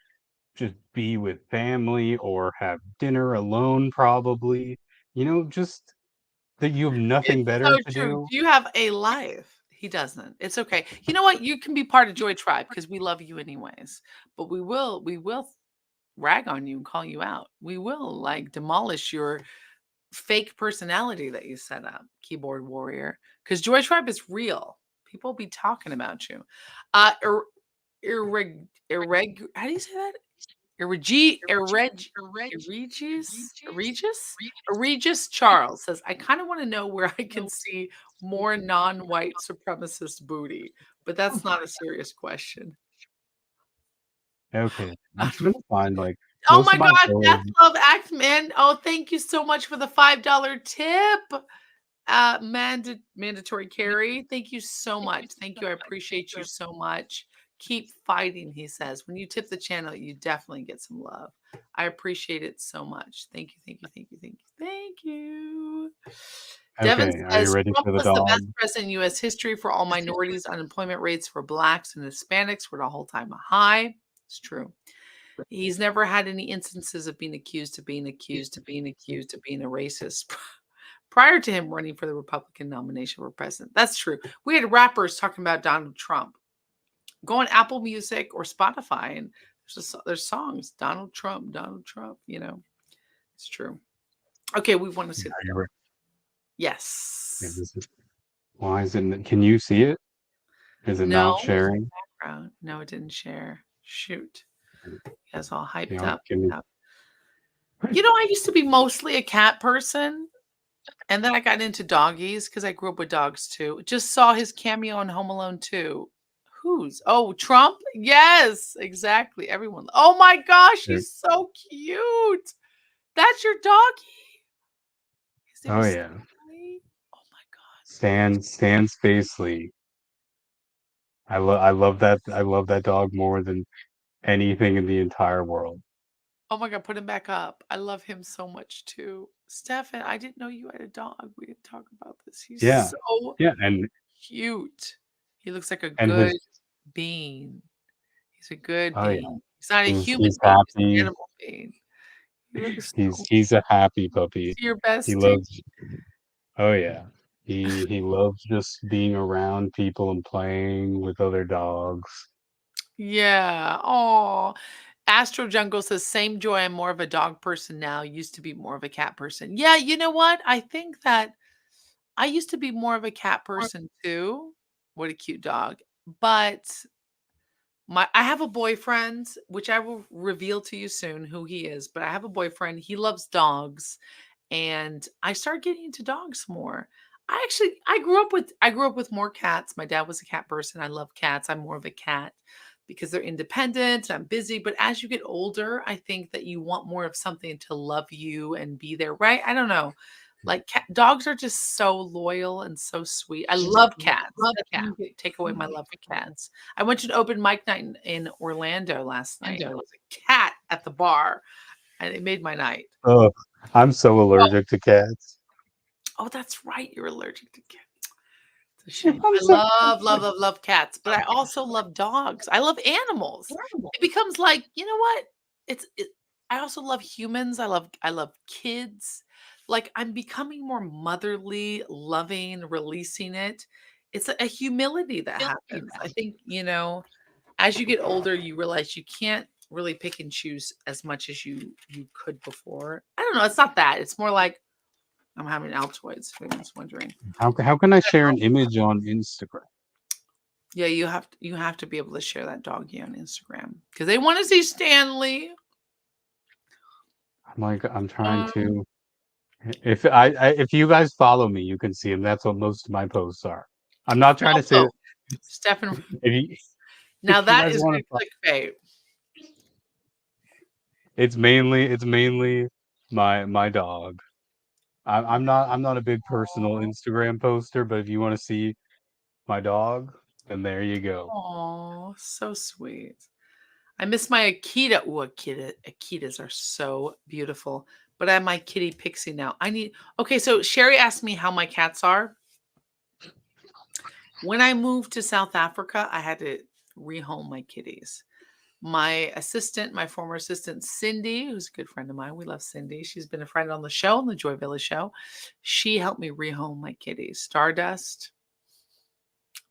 just be with family or have dinner alone, probably. Just that you have nothing It's better so to true. do. Do you have a life? He doesn't. It's okay. You know what? You can be part of Joy Tribe because we love you anyways. But we will rag on you and call you out. We will like demolish your fake personality that you set up, keyboard warrior. Because Joy Tribe is real. People be talking about you. How do you say that? Regis Charles says, I kind of want to know where I can see more non-white supremacist booty, but that's not a serious question. Okay, I'm trying to find like Oh most my of my God, photos. Death Love Act Man. Oh, thank you so much for the $5 tip. Mandatory carry. Thank you so much. Thank you. I appreciate you so much. Keep fighting, he says. When you tip the channel, you definitely get some love. I appreciate it so much. Thank you, thank you, thank you, thank you, thank you. Devin Okay, are you says ready Trump for the was the dog? best president in U.S. history for all minorities. Unemployment rates for blacks and Hispanics were at a whole-time high. It's true. He's never had any instances of being accused of being accused of being accused of being a racist prior to him running for the Republican nomination for president. That's true. We had rappers talking about Donald Trump. Go on Apple Music or Spotify, and there's songs. Donald Trump, Donald Trump. It's true. Okay, we want to see Are the you dog. ready? Okay, Yes. why is it? Can you see it? Is it not No sharing? background. No, it didn't share. Shoot. He was all hyped Give up. me. I used to be mostly a cat person. And then I got into doggies because I grew up with dogs too. Just saw his cameo on Home Alone 2. Whose? Oh, Trump? Yes, exactly. Everyone. Oh my gosh, he's so cute. That's your doggie. His name Oh is yeah, Stanley. Oh my God. Stan Spacely. I love that dog more than anything in the entire world. Oh my God, put him back up. I love him so much too. Stefan, I didn't know you had a dog. We didn't talk about this. He's Yeah, so yeah, and cute. He looks like a and good his being. He's a good oh yeah, being. He's not a human he's being, he's an happy. animal being. He looks so He's a happy puppy. your He bestie. loves. Oh yeah. He loves just being around people and playing with other dogs. Yeah. Oh, Astro Jungle says, same Joy. I'm more of a dog person now. Used to be more of a cat person. Yeah, you know what? I think that I used to be more of a cat person too. What a cute dog. But I have a boyfriend, which I will reveal to you soon who he is, but I have a boyfriend. He loves dogs, and I started getting into dogs more. I grew up with more cats. My dad was a cat person. I love cats. I'm more of a cat because they're independent. I'm busy, but as you get older, I think that you want more of something to love you and be there, right? I don't know. Like dogs are just so loyal and so sweet. I love cats. Nothing can take away my love for cats. I went to an open mic night in Orlando last night. There was a cat at the bar, and it made my night. Oh, I'm so allergic to cats. Oh, that's right. You're allergic to cats. It's a shame. I'm I so love, love, love, love cats, but I also love dogs. I love animals. It becomes like, you know what? I also love humans. I love kids. Like I'm becoming more motherly, loving, releasing it. It's a humility that happens. I think, as you get older, you realize you can't really pick and choose as much as you could before. I don't know. It's not that. It's more like I'm having Altoids. If anyone's wondering. how can I share an image on Instagram? Yeah, you have to be able to share that doggy on Instagram because they want to see Stanley. I'm trying Um, to. If you guys follow me, you can see him. That's what most of my posts are. I'm not trying to say also, that Stefan. if you Now if you that guys is want good to, clickbait. it's mainly my dog. I'm not a big personal Instagram poster, but if you want to see my dog, then there you go. Oh, so sweet. I miss my Akita. Oh, Akitas are so beautiful. But I have my kitty Pixie now. Okay, so Sherry asked me how my cats are. When I moved to South Africa, I had to rehome my kitties. My former assistant, Cindy, who's a good friend of mine. We love Cindy. She's been a friend on the show, on the Joy Villa show. She helped me rehome my kitties. Stardust,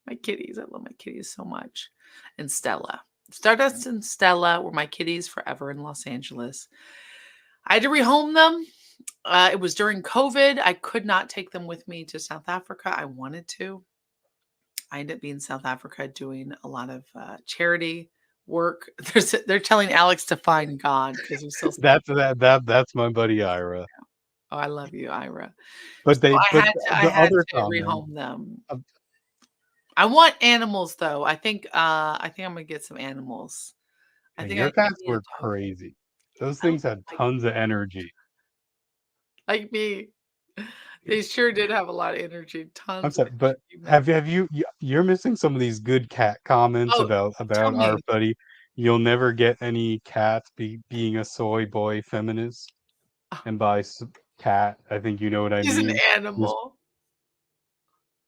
my kitties. I love my kitties so much. And Stella. Stardust and Stella were my kitties forever in Los Angeles. I had to rehome them. It was during COVID. I could not take them with me to South Africa. I wanted to. I ended up being in South Africa doing a lot of charity work. They're telling Alex to find God because he's still stuck. That's my buddy Ira. Oh, I love you, Ira. But So they I but had to, I the had other to comment. rehome them. um, I want animals though. I think I'm gonna get some animals. I Yeah, think I your cats need a were dog. crazy. Those I things had tons of energy. like me. They sure did have a lot of energy. I'm Tons of sorry, but energy. Man. you're missing some of these good cat comments Oh, tell about our me. buddy. You'll never get any cats being a soy boy feminist. And by cat, I think you know what I He's an mean. Res- animal.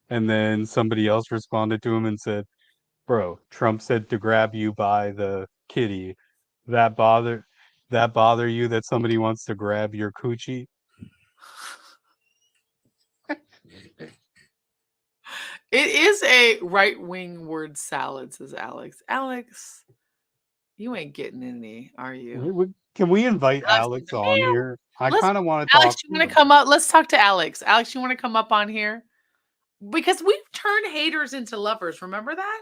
And then somebody else responded to him and said, "Bro, Trump said to grab you by the kitty. That bother that bother you that somebody wants to grab your coochie?" It is a right wing word salad, says Alex. Alex, you ain't getting any, are you? Can we invite Alex, Alex on meow. here? I Let's kind of want to Alex, talk you to want to him. come up? Let's talk to Alex. Alex, you want to come up on here? Because we've turned haters into lovers. Remember that?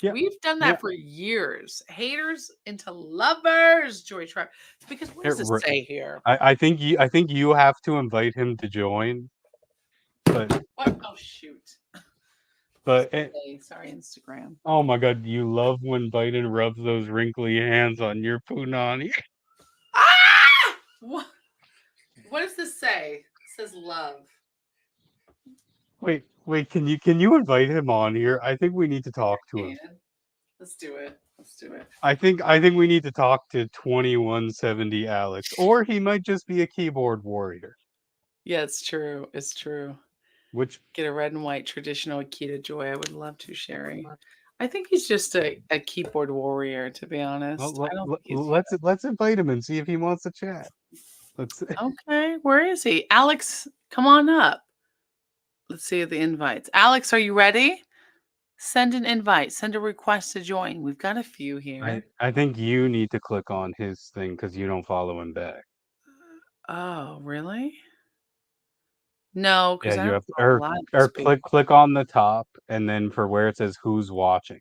Yeah, We've done yeah. that for years. Haters into lovers, Joy Tribe. Because what does it It, say here? I think you have to invite him to join, but What? Oh, shoot. but it, Sorry, Instagram. oh my God, you love when Biden rubs those wrinkly hands on your punani. Ah! What does this say? It says love. Wait, can you invite him on here? I think we need to talk to him. And let's do it. Let's do it. I think we need to talk to 2170 Alex, or he might just be a keyboard warrior. Yeah, it's true. It's true. Which Get a red and white traditional Akita Joy. I would love to, Sherry. I think he's just a keyboard warrior, to be honest. I don't think he's let's invite him and see if he wants to chat. Let's okay. Where is he? Alex, come on up. Let's see the invites. Alex, are you ready? Send an invite. Send a request to join. We've got a few here. I think you need to click on his thing because you don't follow him back. Oh, really? No, Yeah, because I you don't have follow a lot of these or people. click on the top and then for where it says who's watching.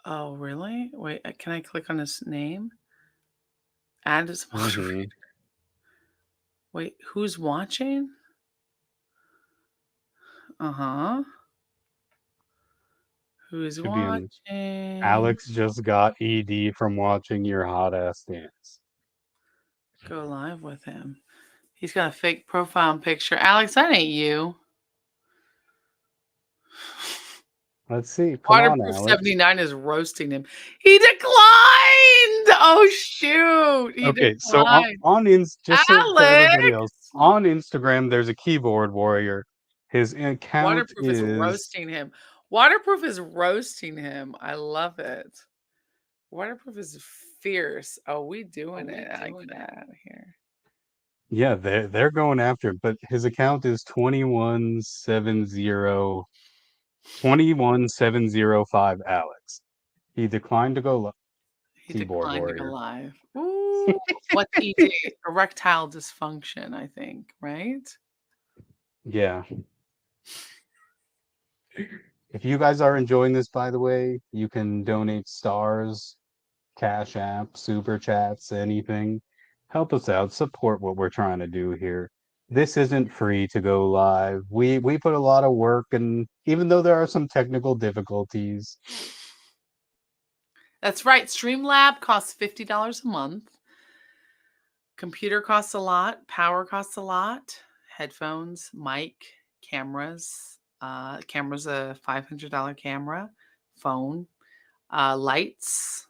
Oh, really? Wait, can I click on his name? Add as moderator. Mm-hmm. Wait, who's watching? Uh-huh. Who's Should be in watching? Alex just got ED from watching your hot ass dance. Go live with him. He's got a fake profile picture. Alex, that ain't you. Let's see. Come on, Waterproof Alex. 79 is roasting him. He declined. Oh shoot. He Okay, so on, declined. just so for everybody else, Alex. on Instagram there's a keyboard warrior. His account Waterproof is is roasting him. Waterproof is roasting him. I love it. Waterproof is fierce. Oh, we doing it. I like that here. yeah, they're going after him, but his account is 21705 Alex. He declined to go He keyboard declined to go warrior. live. Ooh, what's ED? Erectile dysfunction, I think, right? Yeah. If you guys are enjoying this, by the way, you can donate stars, Cash App, Super Chats, anything. Help us out. Support what we're trying to do here. This isn't free to go live. We put a lot of work, and even though there are some technical difficulties, That's right. Streamlab costs $50 a month. Computer costs a lot. Power costs a lot. Headphones, mic, cameras. Camera's a $500 camera. Phone, lights,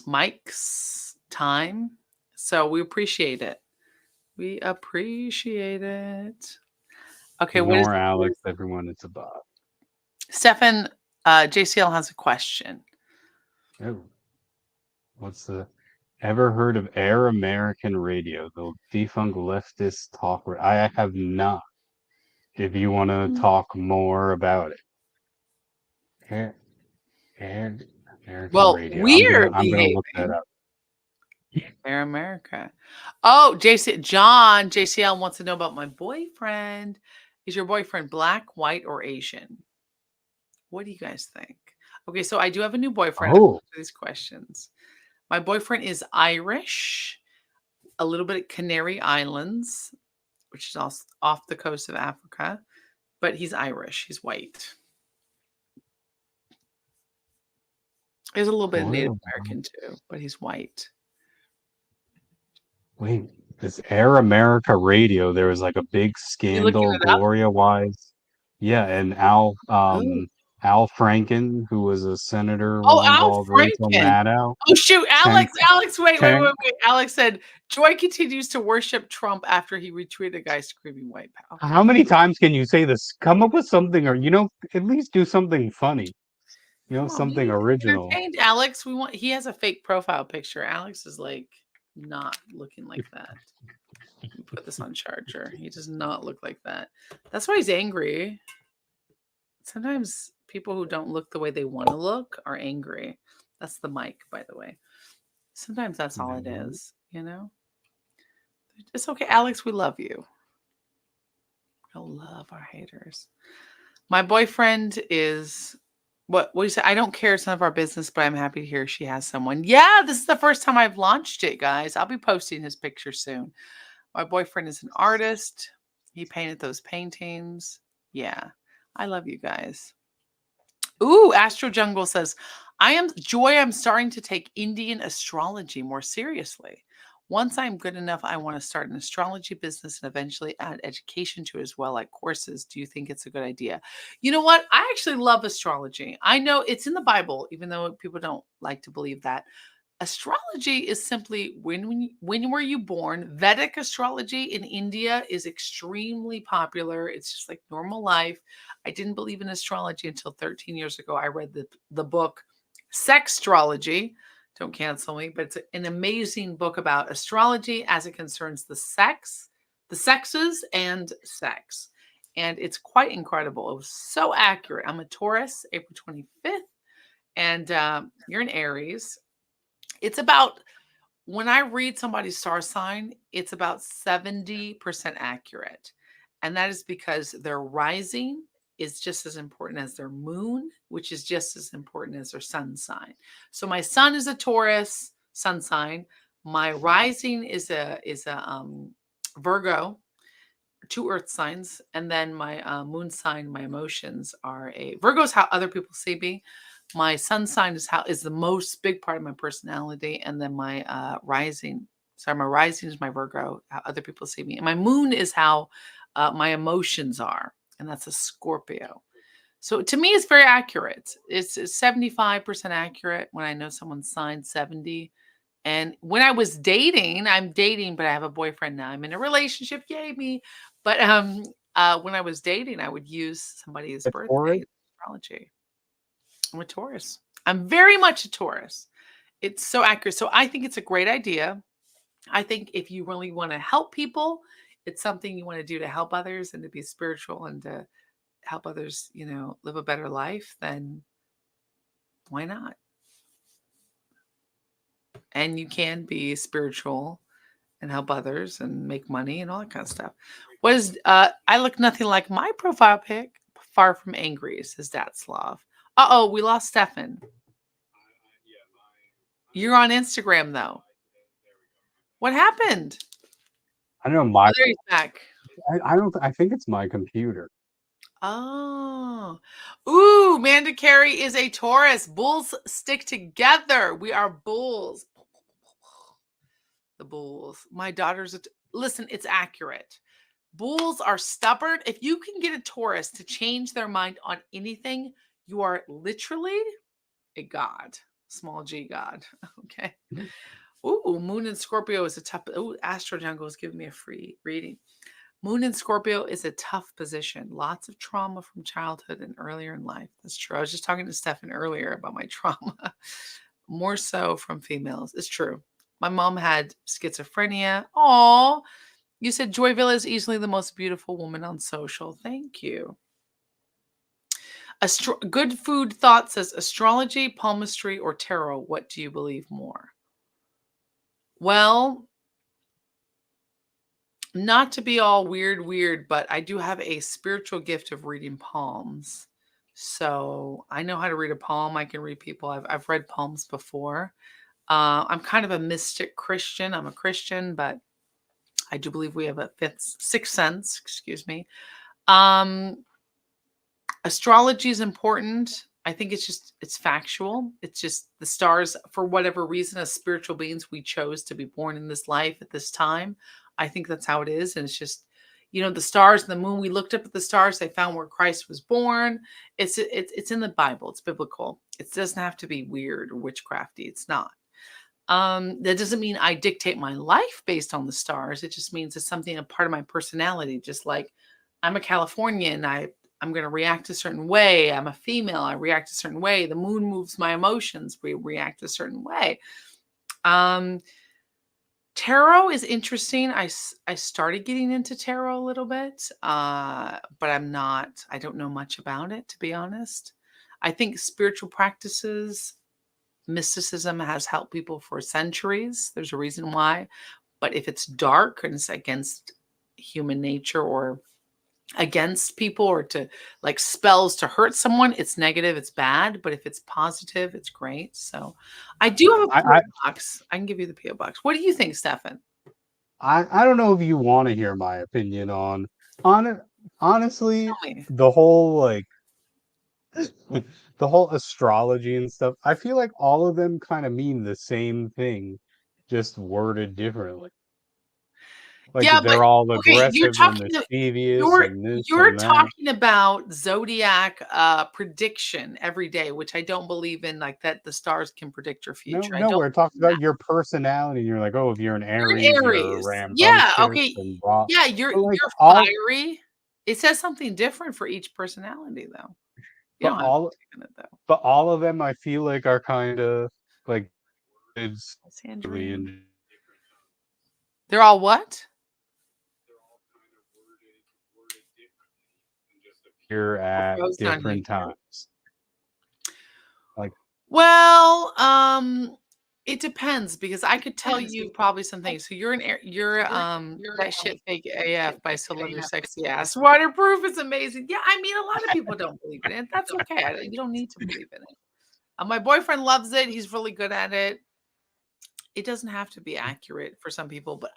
mics, time. So we appreciate it. We appreciate it. Okay, what is ignore Alex, everyone, it's a bot. Stefan? JCL has a question. Oh, what's the ever heard of Air American Radio, the defunct leftist talk? I have not. If you want to talk more about it, Air, Air American Well, Radio. we're I'm gonna look that behaving. up. Air America. Oh, JCL wants to know about my boyfriend. Is your boyfriend black, white, or Asian? What do you guys think? Okay, so I do have a new boyfriend. Oh, Answer these questions. My boyfriend is Irish, a little bit of Canary Islands, which is also off the coast of Africa, but he's Irish. He's white. He's a little bit Native American too, but he's white. wait, this Air America Radio, there was like a big You looking scandal, it up? Gloria Wise. Yeah, and Oh. Al Franken, who was a senator, Oh, was Al involved. Rachel Franken. Maddow. Oh, shoot. Tank, Alex, wait. Tank. Alex said, Joy continues to worship Trump after he retweeted a guy screaming white power. How many times can you say this? Come up with something, or at least do something funny. Come on, we Something need to be original. entertained, Alex. He has a fake profile picture. Alex is like not looking like that. Let me put this on charger. He does not look like that. That's why he's angry. Sometimes people who don't look the way they want to look are angry. That's the mic, by the way. Sometimes that's all it is, It's okay, Alex. We love you. I love our haters. My boyfriend is what do you say? I don't care. It's none of our business, but I'm happy to hear she has someone. Yeah, this is the first time I've launched it, guys. I'll be posting his picture soon. My boyfriend is an artist. He painted those paintings. Yeah, I love you guys. Ooh, Astro Jungle says, I'm starting to take Indian astrology more seriously. Once I'm good enough, I want to start an astrology business and eventually add education to it as well, like courses. Do you think it's a good idea? You know what? I actually love astrology. I know it's in the Bible, even though people don't like to believe that. Astrology is simply when were you born? Vedic astrology in India is extremely popular. It's just like normal life. I didn't believe in astrology until 13 years ago. I read the book Sextrology. Don't cancel me, but it's an amazing book about astrology as it concerns the sexes and sex. and it's quite incredible. It was so accurate. I'm a Taurus, April 25th, and you're an Aries. It's about, when I read somebody's star sign, it's about 70% accurate. And that is because their rising is just as important as their moon, which is just as important as their sun sign. So my sun is a Taurus sun sign. My rising is a Virgo, two earth signs, and then my moon sign, my emotions are a Virgo is how other people see me. My sun sign is the most big part of my personality, and then my my rising is my Virgo, how other people see me, and my moon is how my emotions are, and that's a Scorpio. So to me, it's very accurate. It's 75% accurate when I know someone's sign, 70. And when I was dating, I'm dating, but I have a boyfriend now. I'm in a relationship, yay me. But when I was dating, I would use somebody's A Taurus? birthday astrology. I'm a Taurus. I'm very much a Taurus. It's so accurate. So I think it's a great idea. I think if you really want to help people, it's something you want to do to help others and to be spiritual and to help others, live a better life, then why not? And you can be spiritual and help others and make money and all that kind of stuff. What is I look nothing like my profile pic. Far from angry, says Datslav. Uh-oh, we lost Stefan. You're on Instagram though. What happened? I don't know. Oh, there he's back. I don't. I think it's my computer. Oh. Ooh, Mandacary is a Taurus. Bulls stick together. We are bulls. The bulls. My daughter's listen, it's accurate. Bulls are stubborn. If you can get a Taurus to change their mind on anything, you are literally a god. Small g god. Okay. Ooh, Moon in Scorpio is a tough. Ooh, Astro Jungle is giving me a free reading. Moon in Scorpio is a tough position. Lots of trauma from childhood and earlier in life. That's true. I was just talking to Stefan earlier about my trauma. More so from females. It's true. My mom had schizophrenia. Oh, you said Joy Villa is easily the most beautiful woman on social. Thank you. Good Food Thought says astrology, palmistry, or tarot. What do you believe more? Well, not to be all weird, but I do have a spiritual gift of reading palms. So I know how to read a palm. I can read people. I've read palms before. I'm kind of a mystic Christian. I'm a Christian, but I do believe we have a sixth sense. Excuse me. Astrology is important. I think it's factual. It's just the stars, for whatever reason, as spiritual beings, we chose to be born in this life at this time. I think that's how it is. And it's just, the stars and the moon, we looked up at the stars, they found where Christ was born. It's in the Bible. It's biblical. It doesn't have to be weird or witchcrafty. It's not. That doesn't mean I dictate my life based on the stars. It just means it's something, a part of my personality. Just like I'm a Californian, I'm going to react a certain way. I'm a female, I react a certain way. The moon moves my emotions. We react a certain way. Tarot is interesting. I started getting into tarot a little bit, but I don't know much about it, to be honest. I think spiritual practices, mysticism has helped people for centuries. There's a reason why. But if it's dark and it's against human nature or against people or to like spells to hurt someone, it's negative, it's bad. But if it's positive, it's great. So I do have a PO box. I can give you the PO box. What do you think, Stefan? I don't know if you want to hear my opinion on it. Honestly, Tell me. the whole like the whole astrology and stuff, I feel like all of them kind of mean the same thing, just worded differently. Like Yeah, but they're all okay, you're aggressive and talking mischievous you're and this you're and that. talking about zodiac prediction every day, which I don't believe in, like that the stars can predict your No, future. I no, don't where it talks believe in about that. your personality, and you're like, oh, if you're an You're Aries, an you're Aries. Yeah, rambunctious okay. and blah. Yeah, you're But like you're all, fiery. It says something different for each personality though. You but don't have to all, believe in it though. but all of them, I feel like are kind of like it's Sandrine. and They're all what? here at frozen on you different too. times? Like, Well, it depends because I could tell you probably some things. So you're that shit fake AF by So Love Your Sexy Ass. Waterproof is amazing. Yeah, I mean a lot of people don't believe in it. That's okay. You don't need to believe in it. My boyfriend loves it. He's really good at it. It doesn't have to be accurate for some people, but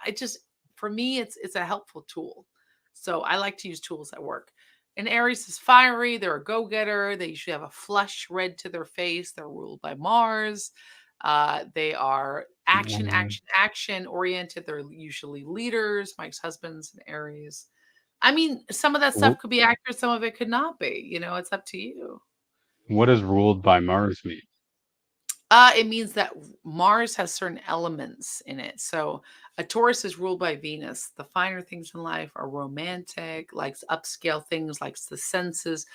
for me it's a helpful tool. So I like to use tools that work. And Aries is fiery, they're a go-getter, they usually have a flush red to their face, they're ruled by Mars. They are action, mm, action, action oriented. They're usually leaders. Mike's husband's an Aries. I mean, some of that stuff wh- could be accurate, some of it could not be. It's up to you. what does ruled by Mars mean? It means that Mars has certain elements in it. So a Taurus is ruled by Venus. The finer things in life are romantic, likes upscale things, likes the senses.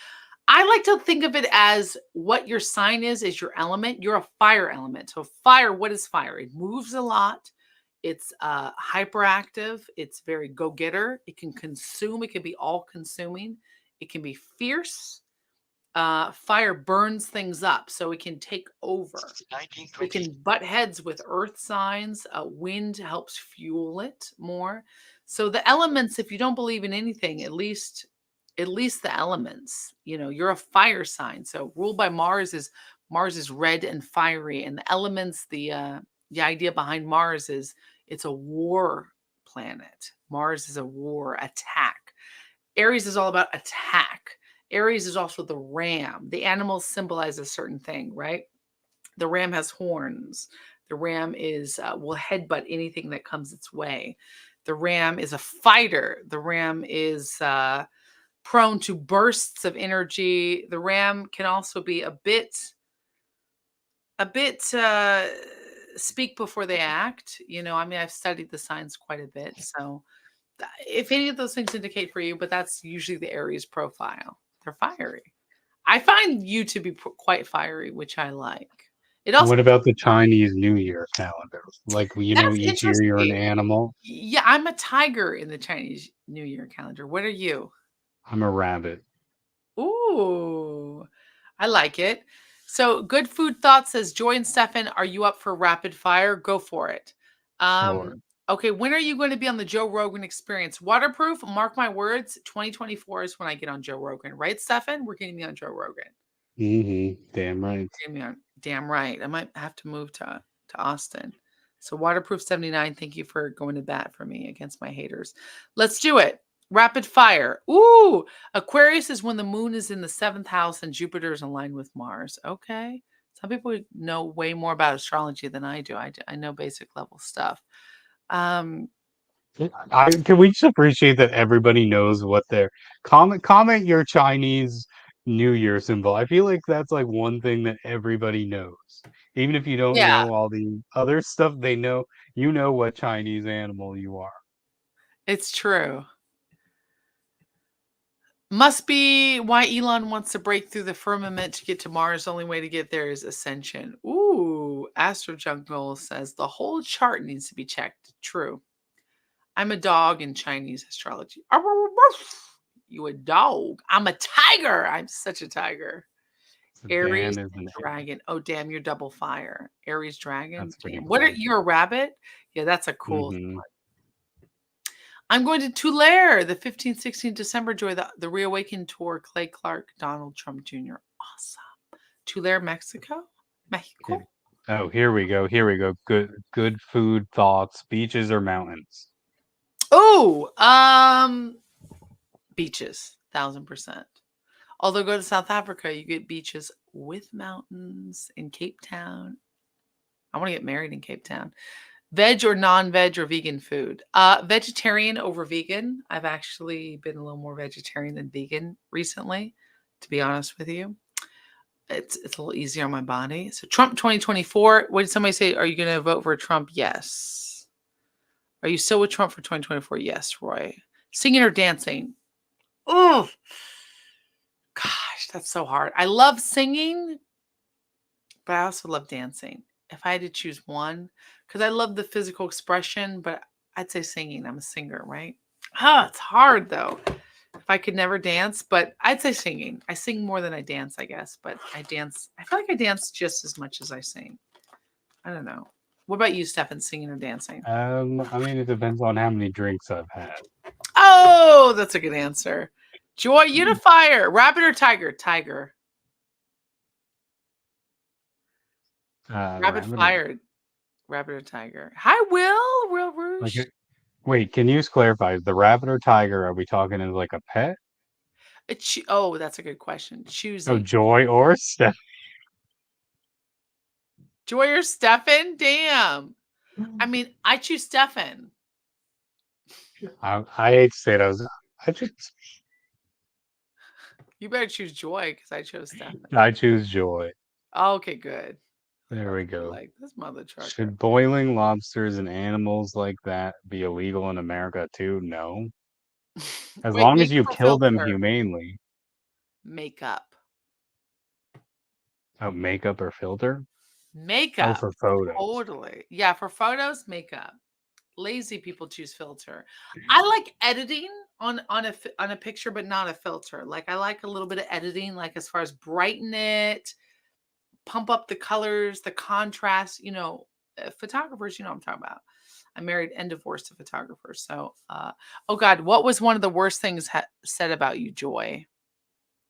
I like to think of it as what your sign is your element. You're a fire element. So fire, what is fire? It moves a lot. It's hyperactive. It's very go-getter. It can consume. It can be all-consuming. It can be fierce. Fire burns things up, so it can take over. It can butt heads with earth signs. Wind helps fuel it more. So the elements, if you don't believe in anything, at least the elements. You're a fire sign. So ruled by Mars is red and fiery, and the elements. The idea behind Mars is it's a war planet. Mars is a war attack. Aries is all about attack. Aries is also the ram. The animals symbolize a certain thing, right? The ram has horns. The ram will headbutt anything that comes its way. The ram is a fighter. The ram is prone to bursts of energy. The ram can also be a bit speak before they act. I mean, I've studied the signs quite a bit, so if any of those things indicate for you, but that's usually the Aries profile. They're fiery. I find you to be quite fiery, which I like. It also What about the Chinese New Year calendar? Like, That's each year you're an interesting. animal. Yeah, I'm a tiger in the Chinese New Year calendar. What are you? I'm a rabbit. Ooh, I like it. So, Good Food Thought says, Joy and Stefan, are you up for rapid fire? Go for it. Sure. Okay, when are you going to be on the Joe Rogan experience? Waterproof, mark my words, 2024 is when I get on Joe Rogan, right, Stefan? We're getting me on Joe Rogan. Damn right. Damn right. I might have to move to Austin. So Waterproof 79, thank you for going to bat for me against my haters. Let's do it. Rapid fire. Ooh, Aquarius is when the moon is in the 7th house and Jupiter is aligned with Mars. Okay. Some people know way more about astrology than I do. I know basic level stuff. Um, Can we just appreciate that everybody knows what their comment your Chinese New Year symbol. I feel like that's like one thing that everybody knows. Even if you don't yeah, know all the other stuff, they know you know what Chinese animal you are. it's true. Must be why Elon wants to break through the firmament to get to Mars. The only way to get there is ascension. Ooh, Astro Jungle says the whole chart needs to be checked. True. I'm a dog in Chinese astrology. You a dog. I'm a tiger. I'm such a tiger. Aries Dan is an dragon. Oh, damn, you're double fire. Aries dragon. That's pretty Damn. What are cool. you a rabbit? Yeah, that's a cool. Hmm. I'm going to Tulare the 15th, 16th December, Joy, the Reawaken Tour, Clay Clark, Donald Trump Jr. Awesome. Tulare, Mexico? Mexico? Oh, here we go. Here we go. Good food thoughts. Beaches or mountains? Oh, beaches, 1000%. Although go to South Africa, you get beaches with mountains in Cape Town. I want to get married in Cape Town. Veg or non-veg or vegan food? Vegetarian over vegan. I've actually been a little more vegetarian than vegan recently, to be honest with you. It's a little easier on my body. So Trump 2024. What did somebody say? Are you going to vote for Trump? Yes. Are you still with Trump for 2024? Yes, Roy. Singing or dancing? Oh, gosh, that's so hard. I love singing, but I also love dancing. If I had to choose one, because I love the physical expression, but I'd say singing. I'm a singer, right? It's hard though. If I could never dance, but I'd say singing. I sing more than I dance, I guess, but I dance. I feel like I dance just as much as I sing. I don't know. What about you, Stefan, singing or dancing? I mean, it depends on how many drinks I've had. Oh, that's a good answer. Joy Unifier, rabbit or tiger? Tiger. Rabbit Rabbit or fired. Rabbit or tiger? Hi, Will. Will like, Rouge. wait, can you just clarify? The rabbit or tiger? Are we talking as like a pet? Oh, that's a good question. Oh, Choosing. Joy or Steph? Joy or Stefan? Damn. I mean, I choose Stefan. I hate to say it. I just, You better choose Joy because I chose Stefan. I choose Joy. Okay, good. There we I go. like this mother trucker. Should boiling lobsters and animals like that be illegal in America too? No. As Wait, long as you makeup or kill them filter? humanely. Makeup. Oh, makeup or filter? Oh, Makeup. for photos. Totally. Yeah, for photos, makeup. Lazy people choose filter. I like editing on a picture, but not a filter. Like I like a little bit of editing, like as far as brighten it, pump up the colors, the contrast. Photographers, you know what I'm talking about. I'm married and divorced to photographers. So, oh God, what was one of the worst things said about you, Joy?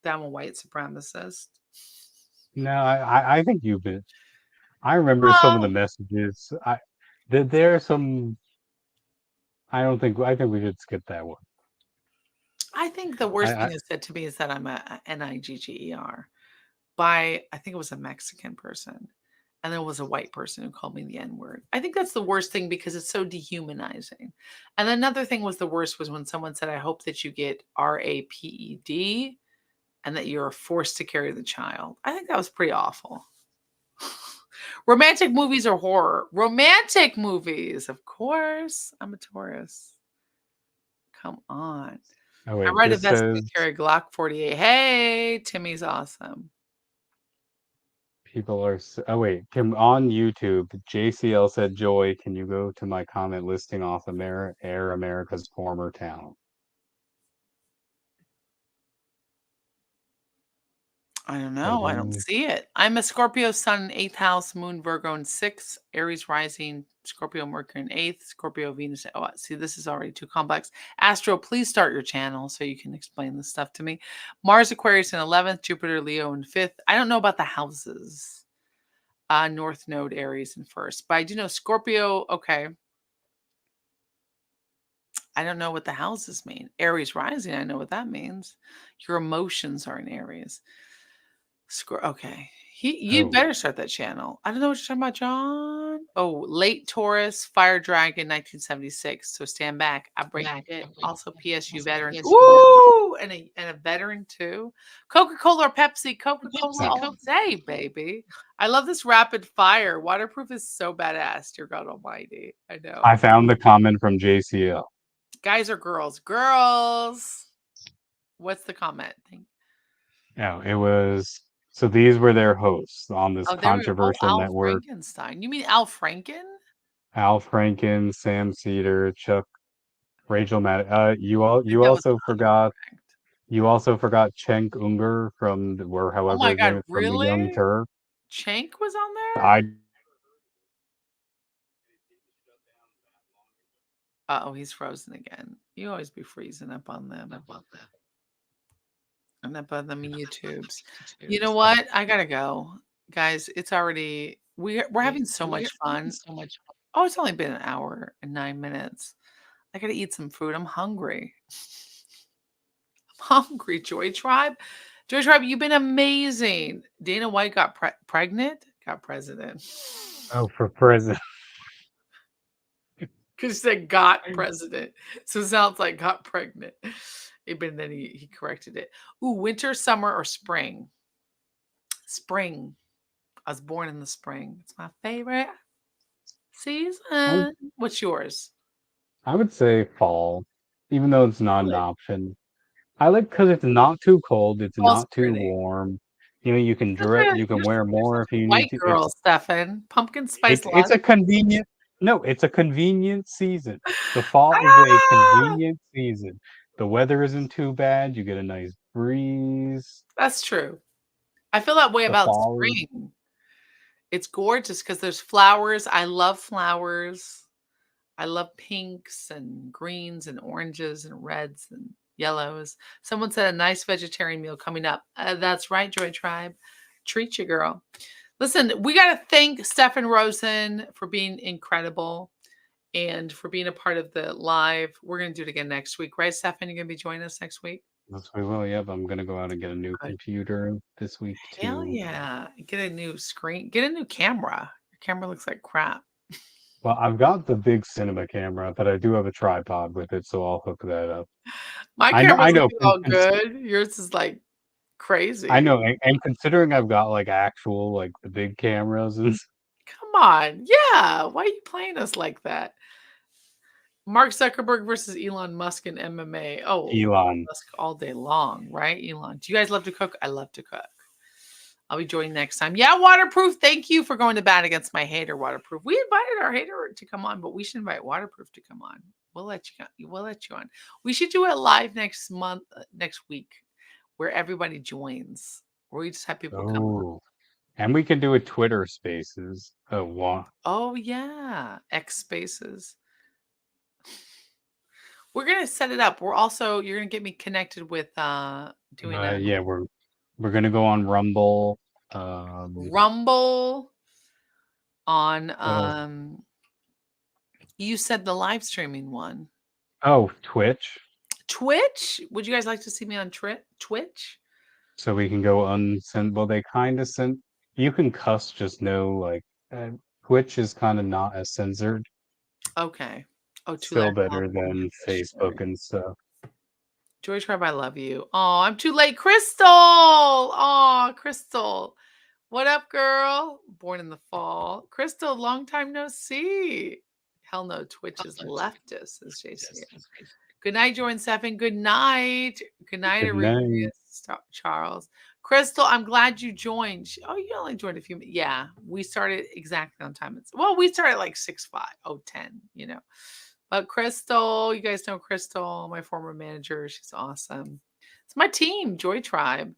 That I'm a white supremacist. No, I think you've been. I remember some of the Oh, messages. There are some. I think we should skip that one. I think the worst I thing that's said to me is that I'm a Nigger by, I think it was a Mexican person. And there was a white person who called me the N word. I think that's the worst thing because it's so dehumanizing. And another thing was the worst was when someone said, I hope that you get RAPED and that you're forced to carry the child. I think that was pretty awful. Romantic movies or horror? Romantic movies, of course. I'm a Taurus. Come on. oh I wait, ride a this Vespa says and carry a Glock 48. Hey, Timmy's awesome. people are. Oh wait, on YouTube, JCL said, "Joy, can you go to my comment listing off Air America's former town?" I don't So know. I don't then, see it. I'm a Scorpio sun, 8th house, moon, Virgo in 6th, Aries rising, Scorpio, Mercury in 8th, Scorpio, Venus. Oh, see, this is already too complex. Astro, please start your channel so you can explain this stuff to me. Mars, Aquarius in 11th, Jupiter, Leo in 5th. I don't know about the houses. North Node, Aries in 1st. But I do know Scorpio. Okay. I don't know what the houses mean. Aries rising, I know what that means. Your emotions are in Aries. Okay. You oh, better start that channel. I don't know what you're talking about, John. Oh, late Taurus, Fire Dragon, 1976. So stand back. I break it. Also, PSU veteran. Ooh, and a veteran too. Coca-Cola or Pepsi? Coca-Cola all day, baby. I love this rapid fire. Waterproof is so badass. Dear God Almighty. I know. I found the comment from JCL. Guys or girls? Girls. What's the comment? No, it was. So these were their hosts on this Oh, there we go. Oh, controversial Al network. Frankenstein. You mean Al Franken? Al Franken, Sam Cedar, Chuck, Rachel Matt. I think You that was also forgot. correct. You also forgot Cenk Unger from where Oh however my his name God, is from the Young really? Turk. Cenk was on there? I Uh-oh, he's frozen again. You always be freezing up on them. And up on them YouTubes. You know what? I gotta go. Guys, it's already we're having so much fun. Oh, it's only been an hour and 9 minutes. I gotta eat some food. I'm hungry. I'm hungry, Joy Tribe. Joy Tribe, you've been amazing. Dana White got pregnant, got president. for president. Because he said got president. So it sounds like got pregnant. But then he corrected it. Ooh, winter, summer, or spring? Spring. I was born in the spring. It's my favorite season. What's yours? I would say fall, even though it's not an Really? option. I like because it's not too cold, it's Fall's not too pretty. warm. You know, you can wear You're more such if a you need white to. girl, Stefan. Pumpkin spice It's latte. a convenient. No, it's a convenient season. The fall is a Ah! convenient season. the weather isn't too bad. You get a nice breeze. That's true. I feel that way The about fall is spring. It's gorgeous because there's flowers. I love flowers. I love pinks and greens and oranges and reds and yellows. Someone said a nice vegetarian meal coming up. That's right, Joy Tribe. Treat you, girl. Listen, we got to thank Stefan Rosen for being incredible and for being a part of the live. We're going to do it again next week, right, Stefan? You're going to be joining us next week? Yes, we will. Yep, I'm gonna go out and get a new Good. computer this week Hell too. yeah. Get a new screen. Get a new camera. Your camera looks like crap. Well, I've got the big cinema camera, but I do have a tripod with it, so I'll hook that up. My I know, I camera's know, looking all good. Yours is like I crazy. know, and considering I've got like actual like the big cameras and Come on. Yeah. Why are you playing us like that? Mark Zuckerberg versus Elon Musk in MMA. Oh, Elon Elon. Musk all day long, right? Elon. Do you guys love to cook? I love to cook. I'll be joining next time. Yeah, Waterproof. Thank you for going to bat against my hater, Waterproof. We invited our hater to come on, but we should invite Waterproof to come on. We'll let you. We'll let you on. We should do it live next month, next week, where everybody joins. Where we just have people come on. Oh, and we can do a Twitter Spaces. Oh, wow. Oh yeah, X Spaces. We're gonna set it up. You're gonna get me connected with doing a Yeah, we're gonna go on Rumble. Rumble on What else? you said the live streaming one. Oh, Twitch. Twitch? Would you guys like to see me on Twitch? So we can go unsend. Well, they kind of sent. You can cuss, just know like Twitch is kind of not as censored. Okay. Oh, two Still letter better than beneficiary. Facebook and stuff. Joy Tribe, I love you. Oh, I'm too late. Crystal. Oh, Crystal. What up, girl? Born in the fall. Crystal, long time no see. Hell no, Twitch is leftist, as JC. Good night, Joy and Stefan. Good night. Good night, Good night. Charles. Crystal, I'm glad you joined. Oh, you only joined a few minutes. Yeah, we started exactly on time. Well, we started like 6:05, 10, you know. But Crystal, you guys know Crystal, my former manager. She's awesome. It's my team, Joy Tribe.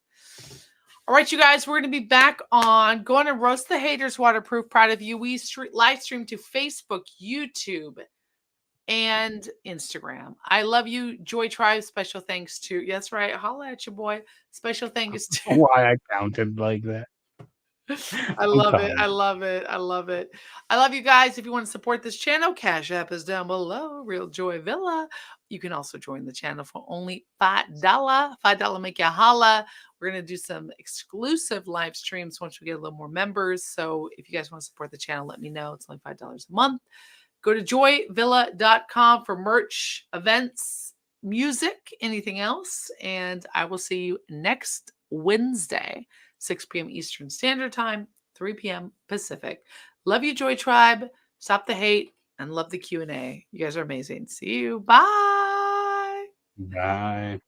All right, you guys, we're going to be back on Go on and Roast the Haters, Waterproof. Proud of you. We live stream to Facebook, YouTube, and Instagram. I love you, Joy Tribe. Special thanks to, yes, right. Holla at your boy. Special thanks to, Why I counted like that? I I'm love it. sorry. I love it. I love it. I love you guys. If you want to support this channel, Cash App is down below. Real Joy Villa. You can also join the channel for only $5. $5 make you holla. We're going to do some exclusive live streams once we get a little more members. So if you guys want to support the channel, let me know. It's only $5 a month. Go to joyvilla.com for merch, events, music, anything else. And I will see you next Wednesday, 6 p.m. Eastern Standard Time, 3 p.m. Pacific. Love you, Joy Tribe. Stop the hate and love the Q&A. You guys are amazing. See you. Bye. Bye.